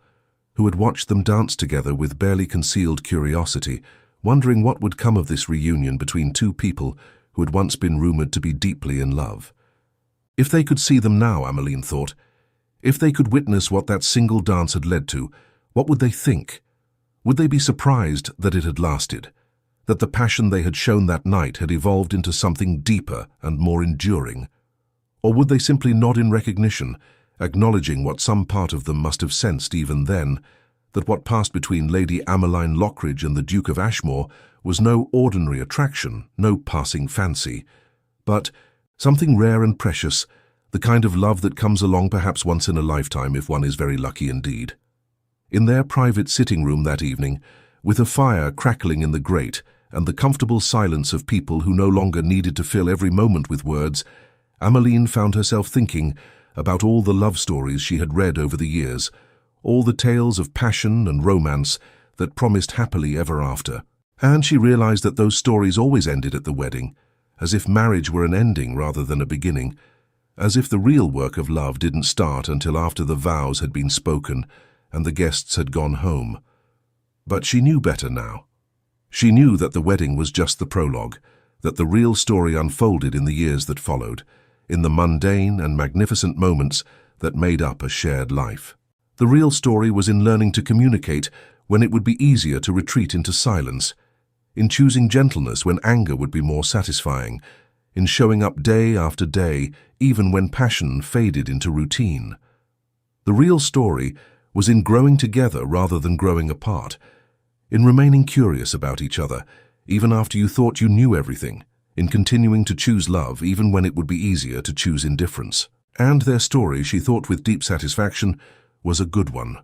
who had watched them dance together with barely concealed curiosity, wondering what would come of this reunion between two people who had once been rumored to be deeply in love. If they could see them now, Ameline thought, if they could witness what that single dance had led to, what would they think? Would they be surprised that it had lasted, that the passion they had shown that night had evolved into something deeper and more enduring? Or would they simply nod in recognition, acknowledging what some part of them must have sensed even then, that what passed between Lady Ameline Lockridge and the Duke of Ashmore was no ordinary attraction, no passing fancy, but something rare and precious, the kind of love that comes along perhaps once in a lifetime if one is very lucky indeed. In their private sitting room that evening, with a fire crackling in the grate and the comfortable silence of people who no longer needed to fill every moment with words, Ameline found herself thinking about all the love stories she had read over the years, all the tales of passion and romance that promised happily ever after. And she realized that those stories always ended at the wedding, as if marriage were an ending rather than a beginning, as if the real work of love didn't start until after the vows had been spoken and the guests had gone home. But she knew better now. She knew that the wedding was just the prologue, that the real story unfolded in the years that followed, in the mundane and magnificent moments that made up a shared life. The real story was in learning to communicate when it would be easier to retreat into silence, in choosing gentleness when anger would be more satisfying, in showing up day after day even when passion faded into routine. The real story was in growing together rather than growing apart, in remaining curious about each other even after you thought you knew everything, in continuing to choose love even when it would be easier to choose indifference. And their story, she thought with deep satisfaction, was a good one.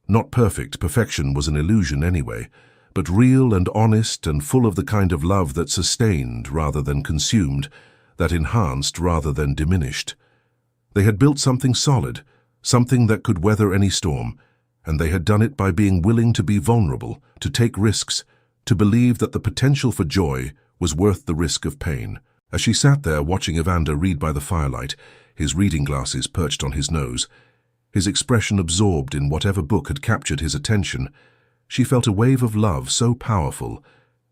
Not perfect, perfection was an illusion anyway, but real and honest and full of the kind of love that sustained rather than consumed, that enhanced rather than diminished. They had built something solid, something that could weather any storm, and they had done it by being willing to be vulnerable, to take risks, to believe that the potential for joy was worth the risk of pain. As she sat there watching Evander read by the firelight, his reading glasses perched on his nose, his expression absorbed in whatever book had captured his attention, she felt a wave of love so powerful,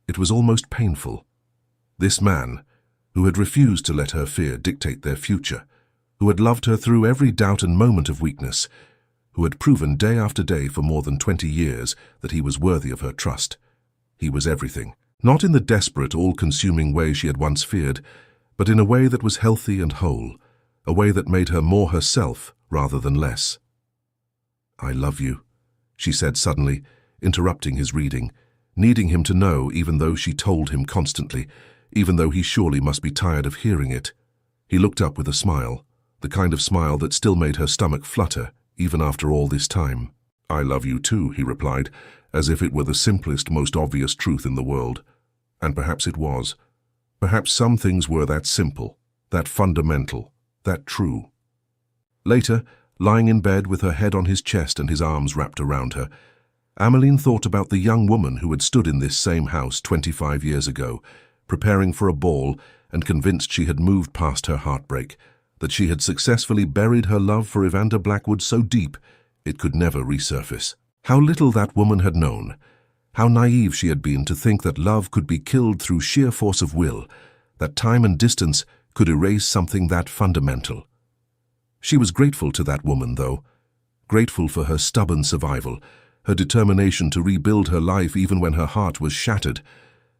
it was almost painful. This man, who had refused to let her fear dictate their future, who had loved her through every doubt and moment of weakness, who had proven day after day for more than 20 years that he was worthy of her trust. He was everything. Not in the desperate, all-consuming way she had once feared, but in a way that was healthy and whole, a way that made her more herself rather than less. "I love you," she said suddenly, interrupting his reading, needing him to know even though she told him constantly, even though he surely must be tired of hearing it. He looked up with a smile, the kind of smile that still made her stomach flutter, even after all this time. "I love you too," he replied, as if it were the simplest, most obvious truth in the world. And perhaps it was. Perhaps some things were that simple, that fundamental, that true. Later, lying in bed with her head on his chest and his arms wrapped around her, Ameline thought about the young woman who had stood in this same house 25 years ago, preparing for a ball and convinced she had moved past her heartbreak, that she had successfully buried her love for Evander Blackwood so deep it could never resurface. How little that woman had known, how naive she had been to think that love could be killed through sheer force of will, that time and distance could erase something that fundamental. She was grateful to that woman, though, grateful for her stubborn survival, her determination to rebuild her life even when her heart was shattered,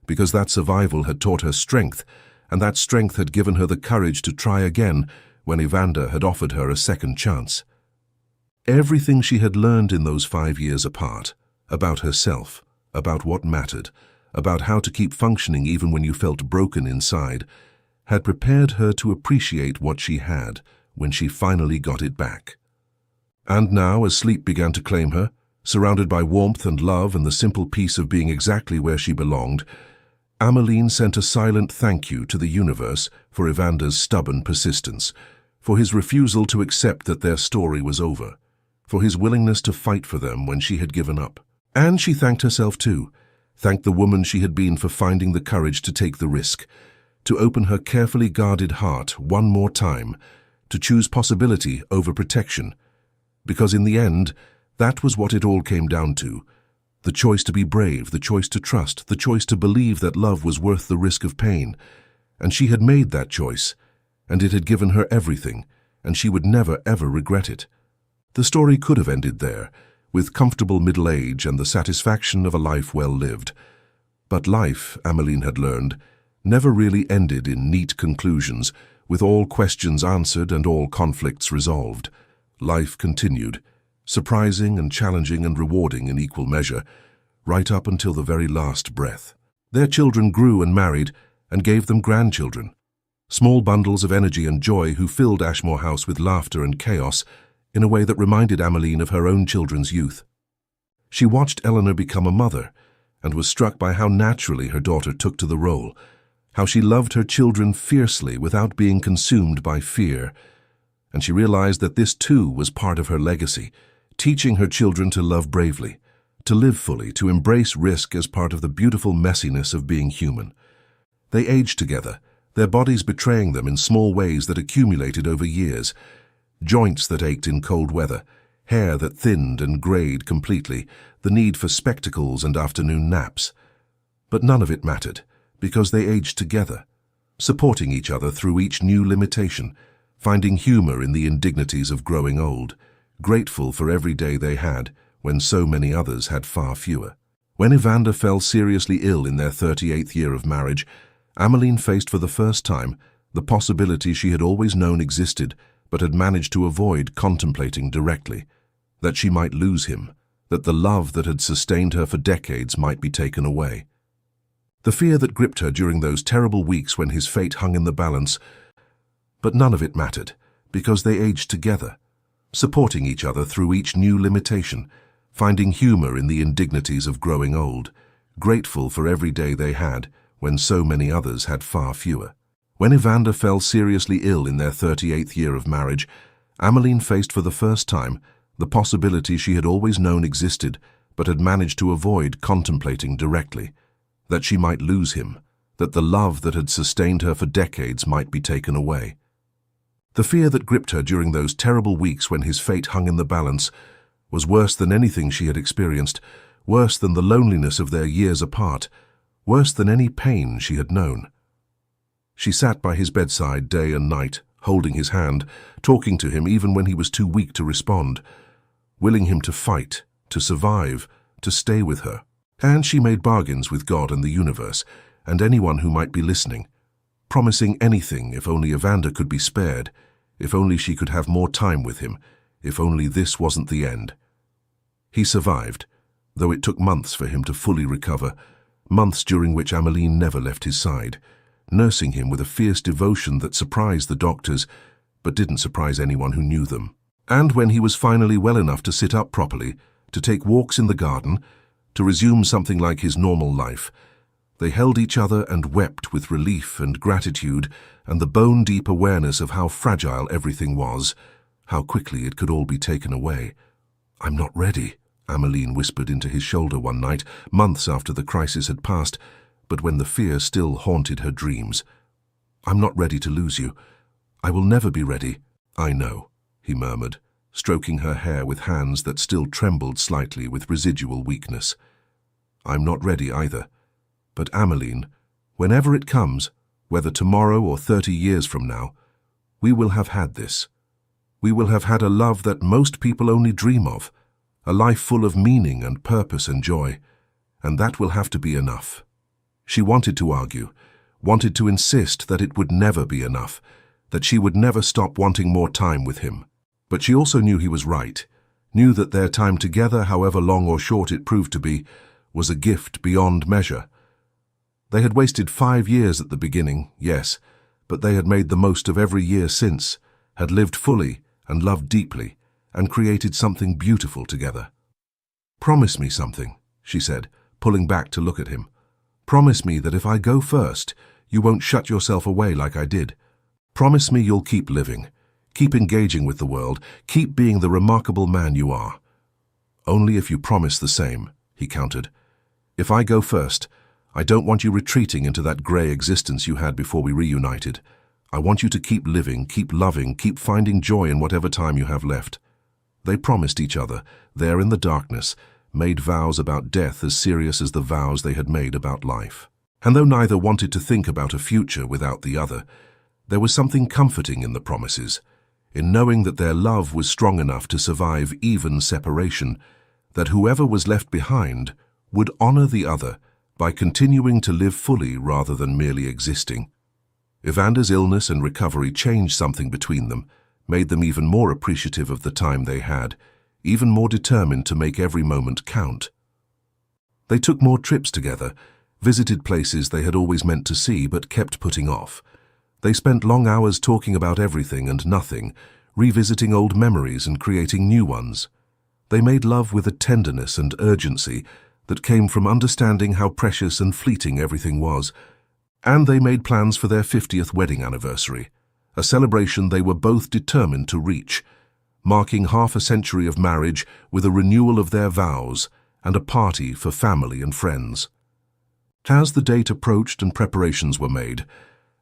because that survival had taught her strength, and that strength had given her the courage to try again when Evander had offered her a second chance. Everything she had learned in those 5 years apart, about herself, about what mattered, about how to keep functioning even when you felt broken inside, had prepared her to appreciate what she had when she finally got it back. And now, as sleep began to claim her, surrounded by warmth and love and the simple peace of being exactly where she belonged, Ameline sent a silent thank you to the universe for Evander's stubborn persistence, for his refusal to accept that their story was over, for his willingness to fight for them when she had given up. And she thanked herself too, thanked the woman she had been for finding the courage to take the risk, to open her carefully guarded heart one more time, to choose possibility over protection, Because in the end, that was what it all came down to. The choice to be brave, the choice to trust, the choice to believe that love was worth the risk of pain. And she had made that choice, and it had given her everything, and she would never ever regret it. The story could have ended there, with comfortable middle age and the satisfaction of a life well lived. But life, Ameline had learned, never really ended in neat conclusions, with all questions answered and all conflicts resolved. Life continued, surprising and challenging and rewarding in equal measure, right up until the very last breath. Their children grew and married and gave them grandchildren, small bundles of energy and joy who filled Ashmore House with laughter and chaos in a way that reminded Ameline of her own children's youth. She watched Eleanor become a mother and was struck by how naturally her daughter took to the role, how she loved her children fiercely without being consumed by fear. And she realized that this too was part of her legacy, teaching her children to love bravely, to live fully, to embrace risk as part of the beautiful messiness of being human. They aged together, their bodies betraying them in small ways that accumulated over years. Joints that ached in cold weather, hair that thinned and grayed completely, the need for spectacles and afternoon naps. But none of it mattered, because they aged together, supporting each other through each new limitation, finding humor in the indignities of growing old, grateful for every day they had when so many others had far fewer. When Evander fell seriously ill in their 38th year of marriage, Ameline faced for the first time the possibility she had always known existed but had managed to avoid contemplating directly, that she might lose him, that the love that had sustained her for decades might be taken away. The fear that gripped her during those terrible weeks when his fate hung in the balance, but none of it mattered, because they aged together, supporting each other through each new limitation, finding humor in the indignities of growing old, grateful for every day they had when so many others had far fewer. When Evander fell seriously ill in their 38th year of marriage, Ameline faced for the first time the possibility she had always known existed but had managed to avoid contemplating directly, that she might lose him, that the love that had sustained her for decades might be taken away. The fear that gripped her during those terrible weeks when his fate hung in the balance was worse than anything she had experienced, worse than the loneliness of their years apart, worse than any pain she had known. She sat by his bedside day and night, holding his hand, talking to him even when he was too weak to respond, willing him to fight, to survive, to stay with her. And she made bargains with God and the universe, and anyone who might be listening, promising anything if only Evander could be spared, if only she could have more time with him, if only this wasn't the end. He survived, though it took months for him to fully recover, months during which Ameline never left his side, nursing him with a fierce devotion that surprised the doctors, but didn't surprise anyone who knew them. And when he was finally well enough to sit up properly, to take walks in the garden, to resume something like his normal life, they held each other and wept with relief and gratitude and the bone-deep awareness of how fragile everything was, how quickly it could all be taken away. "I'm not ready," Ameline whispered into his shoulder one night, months after the crisis had passed, but when the fear still haunted her dreams. "I'm not ready to lose you. I will never be ready." "I know," he murmured, stroking her hair with hands that still trembled slightly with residual weakness. "I'm not ready either. But Ameline, whenever it comes, whether tomorrow or 30 years from now, we will have had this. We will have had a love that most people only dream of, a life full of meaning and purpose and joy, and that will have to be enough." She wanted to argue, wanted to insist that it would never be enough, that she would never stop wanting more time with him. But she also knew he was right, knew that their time together, however long or short it proved to be, was a gift beyond measure. They had wasted 5 years at the beginning, yes, but they had made the most of every year since, had lived fully and loved deeply, and created something beautiful together. "Promise me something," she said, pulling back to look at him. "Promise me that if I go first, you won't shut yourself away like I did. Promise me you'll keep living, keep engaging with the world, keep being the remarkable man you are." "Only if you promise the same," he countered. "If I go first, I don't want you retreating into that grey existence you had before we reunited. I want you to keep living, keep loving, keep finding joy in whatever time you have left. They promised each other, there in the darkness, made vows about death as serious as the vows they had made about life. And though neither wanted to think about a future without the other, there was something comforting in the promises, in knowing that their love was strong enough to survive even separation, that whoever was left behind would honor the other by continuing to live fully rather than merely existing. Evander's illness and recovery changed something between them, made them even more appreciative of the time they had, even more determined to make every moment count. They took more trips together, visited places they had always meant to see but kept putting off. They spent long hours talking about everything and nothing, revisiting old memories and creating new ones. They made love with a tenderness and urgency that came from understanding how precious and fleeting everything was. And they made plans for their 50th wedding anniversary, a celebration they were both determined to reach, marking half a century of marriage with a renewal of their vows and a party for family and friends. As the date approached and preparations were made,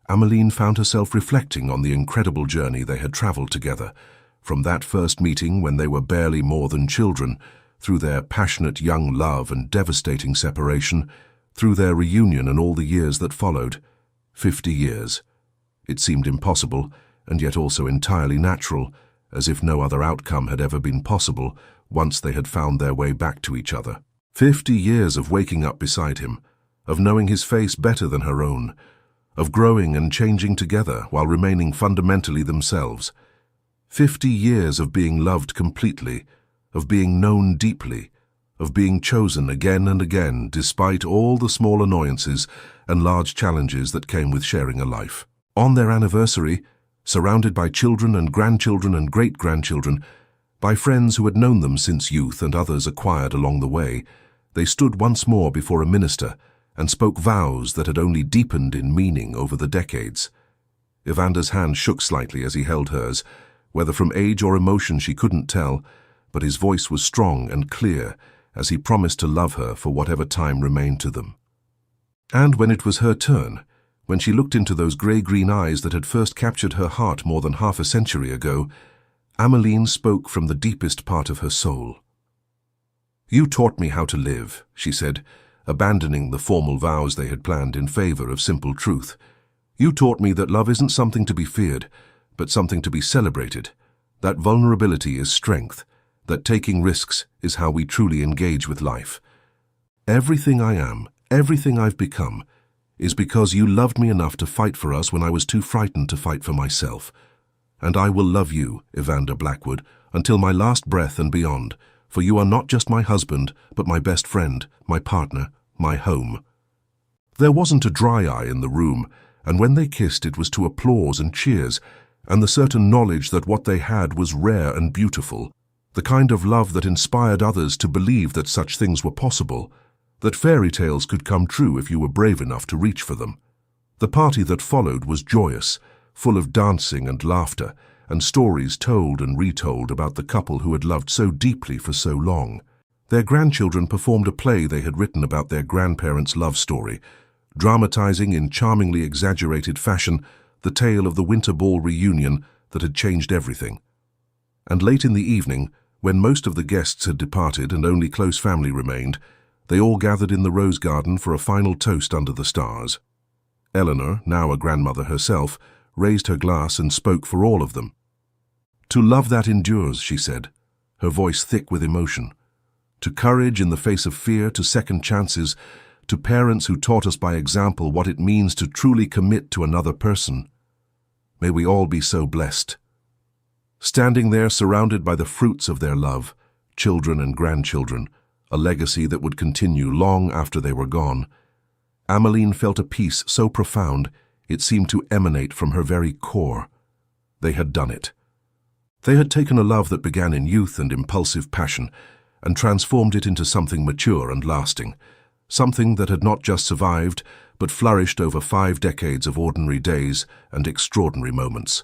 Ameline found herself reflecting on the incredible journey they had traveled together, from that first meeting when they were barely more than children, through their passionate young love and devastating separation, through their reunion and all the years that followed. 50 years. It seemed impossible, and yet also entirely natural, as if no other outcome had ever been possible once they had found their way back to each other. 50 years of waking up beside him, of knowing his face better than her own, of growing and changing together while remaining fundamentally themselves. 50 years of being loved completely, of being known deeply, of being chosen again and again despite all the small annoyances and large challenges that came with sharing a life. On their anniversary, surrounded by children and grandchildren and great-grandchildren, by friends who had known them since youth and others acquired along the way, they stood once more before a minister and spoke vows that had only deepened in meaning over the decades. Evander's hand shook slightly as he held hers, whether from age or emotion she couldn't tell, but his voice was strong and clear as he promised to love her for whatever time remained to them. And when it was her turn, when she looked into those grey-green eyes that had first captured her heart more than half a century ago, Ameline spoke from the deepest part of her soul. "You taught me how to live," she said, abandoning the formal vows they had planned in favor of simple truth. "You taught me that love isn't something to be feared, but something to be celebrated, that vulnerability is strength, that taking risks is how we truly engage with life. Everything I am, everything I've become, is because you loved me enough to fight for us when I was too frightened to fight for myself. And I will love you, Evander Blackwood, until my last breath and beyond, for you are not just my husband, but my best friend, my partner, my home." There wasn't a dry eye in the room, and when they kissed it was to applause and cheers, and the certain knowledge that what they had was rare and beautiful, the kind of love that inspired others to believe that such things were possible, that fairy tales could come true if you were brave enough to reach for them. The party that followed was joyous, full of dancing and laughter, and stories told and retold about the couple who had loved so deeply for so long. Their grandchildren performed a play they had written about their grandparents' love story, dramatizing in charmingly exaggerated fashion the tale of the winter ball reunion that had changed everything. And late in the evening, when most of the guests had departed and only close family remained, they all gathered in the rose garden for a final toast under the stars. Eleanor, now a grandmother herself, raised her glass and spoke for all of them. "To love that endures," she said, her voice thick with emotion. "To courage in the face of fear, to second chances, to parents who taught us by example what it means to truly commit to another person. May we all be so blessed." Standing there surrounded by the fruits of their love, children and grandchildren, a legacy that would continue long after they were gone, Ameline felt a peace so profound it seemed to emanate from her very core. They had done it. They had taken a love that began in youth and impulsive passion and transformed it into something mature and lasting, something that had not just survived but flourished over 5 decades of ordinary days and extraordinary moments.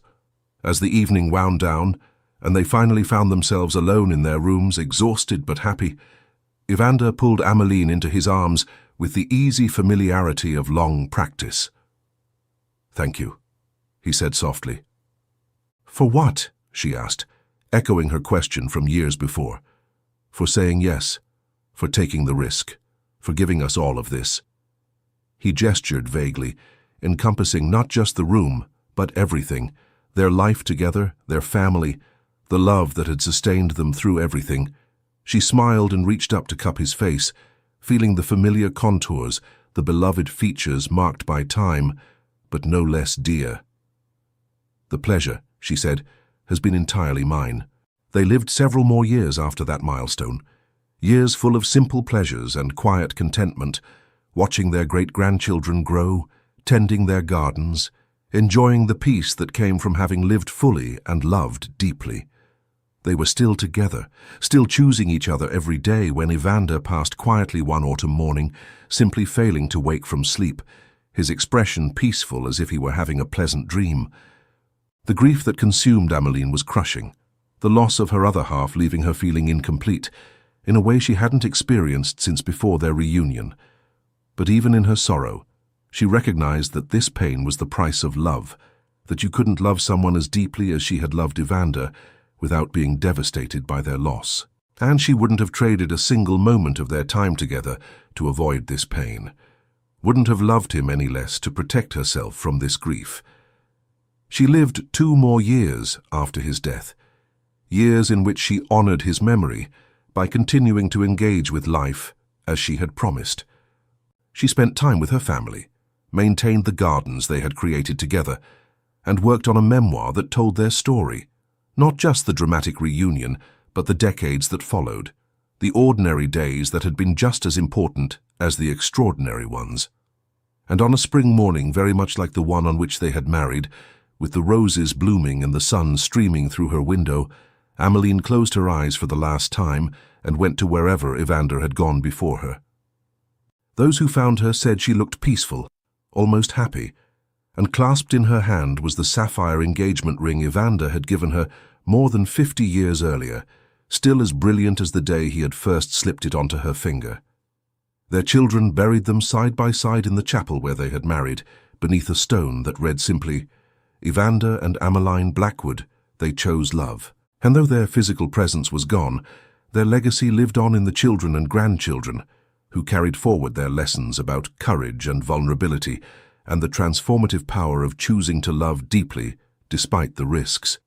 As the evening wound down and they finally found themselves alone in their rooms, exhausted but happy, Evander pulled Ameline into his arms with the easy familiarity of long practice. "Thank you," he said softly. "For what?" she asked, echoing her question from years before. For saying yes, for taking the risk, for giving us all of this. He gestured vaguely, encompassing not just the room, but everything, their life together, their family, the love that had sustained them through everything. She smiled and reached up to cup his face, feeling the familiar contours, the beloved features marked by time, but no less dear. "The pleasure," she said, "has been entirely mine." They lived several more years after that milestone, years full of simple pleasures and quiet contentment, watching their great-grandchildren grow, tending their gardens, enjoying the peace that came from having lived fully and loved deeply. They were still together, still choosing each other every day when Evander passed quietly one autumn morning, simply failing to wake from sleep, his expression peaceful as if he were having a pleasant dream. The grief that consumed Ameline was crushing, the loss of her other half leaving her feeling incomplete, in a way she hadn't experienced since before their reunion. But even in her sorrow, she recognized that this pain was the price of love, that you couldn't love someone as deeply as she had loved Evander without being devastated by their loss. And she wouldn't have traded a single moment of their time together to avoid this pain, wouldn't have loved him any less to protect herself from this grief. She lived 2 more years after his death, years in which she honored his memory by continuing to engage with life as she had promised. She spent time with her family, maintained the gardens they had created together, and worked on a memoir that told their story, not just the dramatic reunion, but the decades that followed, the ordinary days that had been just as important as the extraordinary ones. And on a spring morning very much like the one on which they had married, with the roses blooming and the sun streaming through her window, Ameline closed her eyes for the last time and went to wherever Evander had gone before her. Those who found her said she looked peaceful, almost happy, and clasped in her hand was the sapphire engagement ring Evander had given her more than 50 years earlier, still as brilliant as the day he had first slipped it onto her finger. Their children buried them side by side in the chapel where they had married, beneath a stone that read simply, "Evander and Ameline Blackwood, they chose love." And though their physical presence was gone, their legacy lived on in the children and grandchildren, who carried forward their lessons about courage and vulnerability and the transformative power of choosing to love deeply despite the risks.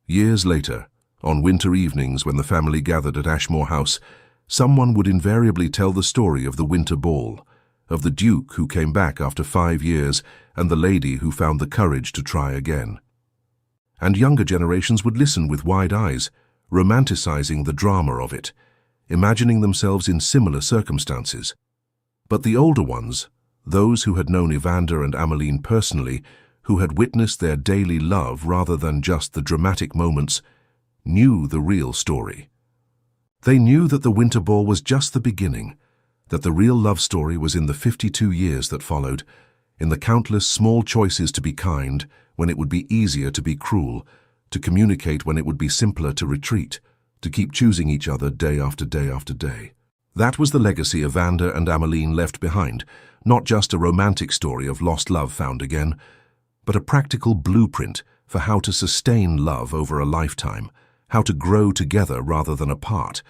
Years later, on winter evenings when the family gathered at Ashmore House, someone would invariably tell the story of the winter ball, of the Duke who came back after 5 years and the lady who found the courage to try again. And younger generations would listen with wide eyes, romanticizing the drama of it, imagining themselves in similar circumstances. But the older ones, those who had known Evander and Ameline personally, who had witnessed their daily love rather than just the dramatic moments, knew the real story. They knew that the winter ball was just the beginning, that the real love story was in the 52 years that followed, in the countless small choices to be kind when it would be easier to be cruel, to communicate when it would be simpler to retreat, to keep choosing each other day after day after day. That was the legacy Evander and Ameline left behind, not just a romantic story of lost love found again, but a practical blueprint for how to sustain love over a lifetime, how to grow together rather than apart,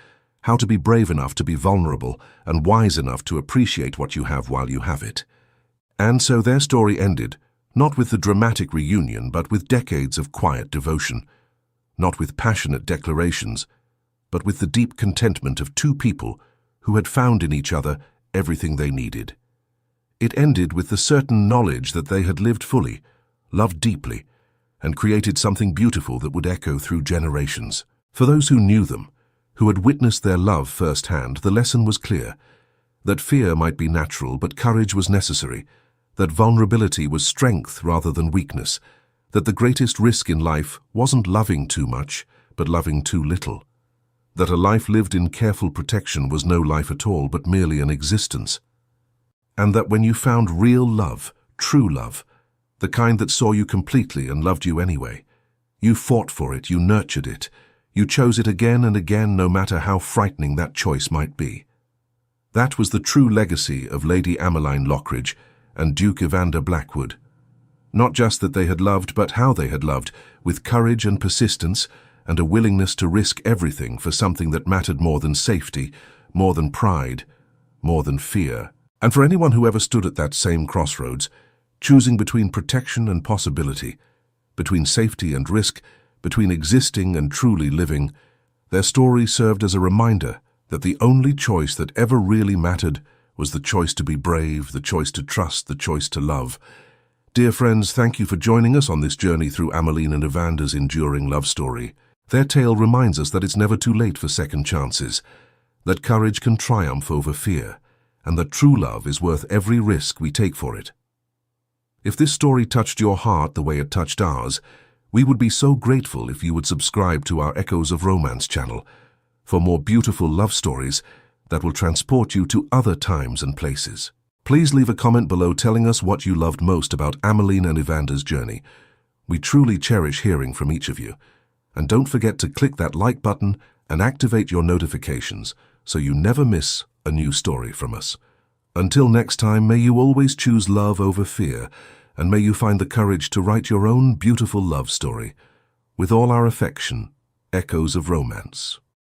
how to be brave enough to be vulnerable and wise enough to appreciate what you have while you have it. And so their story ended, not with the dramatic reunion, but with decades of quiet devotion, not with passionate declarations, but with the deep contentment of 2 people who had found in each other everything they needed. It ended with the certain knowledge that they had lived fully, loved deeply, and created something beautiful that would echo through generations. For those who knew them, who had witnessed their love firsthand, the lesson was clear, that fear might be natural, but courage was necessary, that vulnerability was strength rather than weakness, that the greatest risk in life wasn't loving too much, but loving too little, that a life lived in careful protection was no life at all, but merely an existence, and that when you found real love, true love, the kind that saw you completely and loved you anyway, you fought for it, you nurtured it, you chose it again and again, no matter how frightening that choice might be. That was the true legacy of Lady Ameline Lockridge and Duke Evander Blackwood. Not just that they had loved, but how they had loved, with courage and persistence, and a willingness to risk everything for something that mattered more than safety, more than pride, more than fear. And for anyone who ever stood at that same crossroads, choosing between protection and possibility, between safety and risk, between existing and truly living, their story served as a reminder that the only choice that ever really mattered was the choice to be brave, the choice to trust, the choice to love. Dear friends, thank you for joining us on this journey through Ameline and Evander's enduring love story. Their tale reminds us that it's never too late for second chances, that courage can triumph over fear, and that true love is worth every risk we take for it. If this story touched your heart the way it touched ours, we would be so grateful if you would subscribe to our Echoes of Romance channel for more beautiful love stories that will transport you to other times and places. Please leave a comment below telling us what you loved most about Ameline and Evander's journey. We truly cherish hearing from each of you. And don't forget to click that like button and activate your notifications so you never miss a new story from us. Until next time, may you always choose love over fear, and may you find the courage to write your own beautiful love story. With all our affection, Echoes of Romance.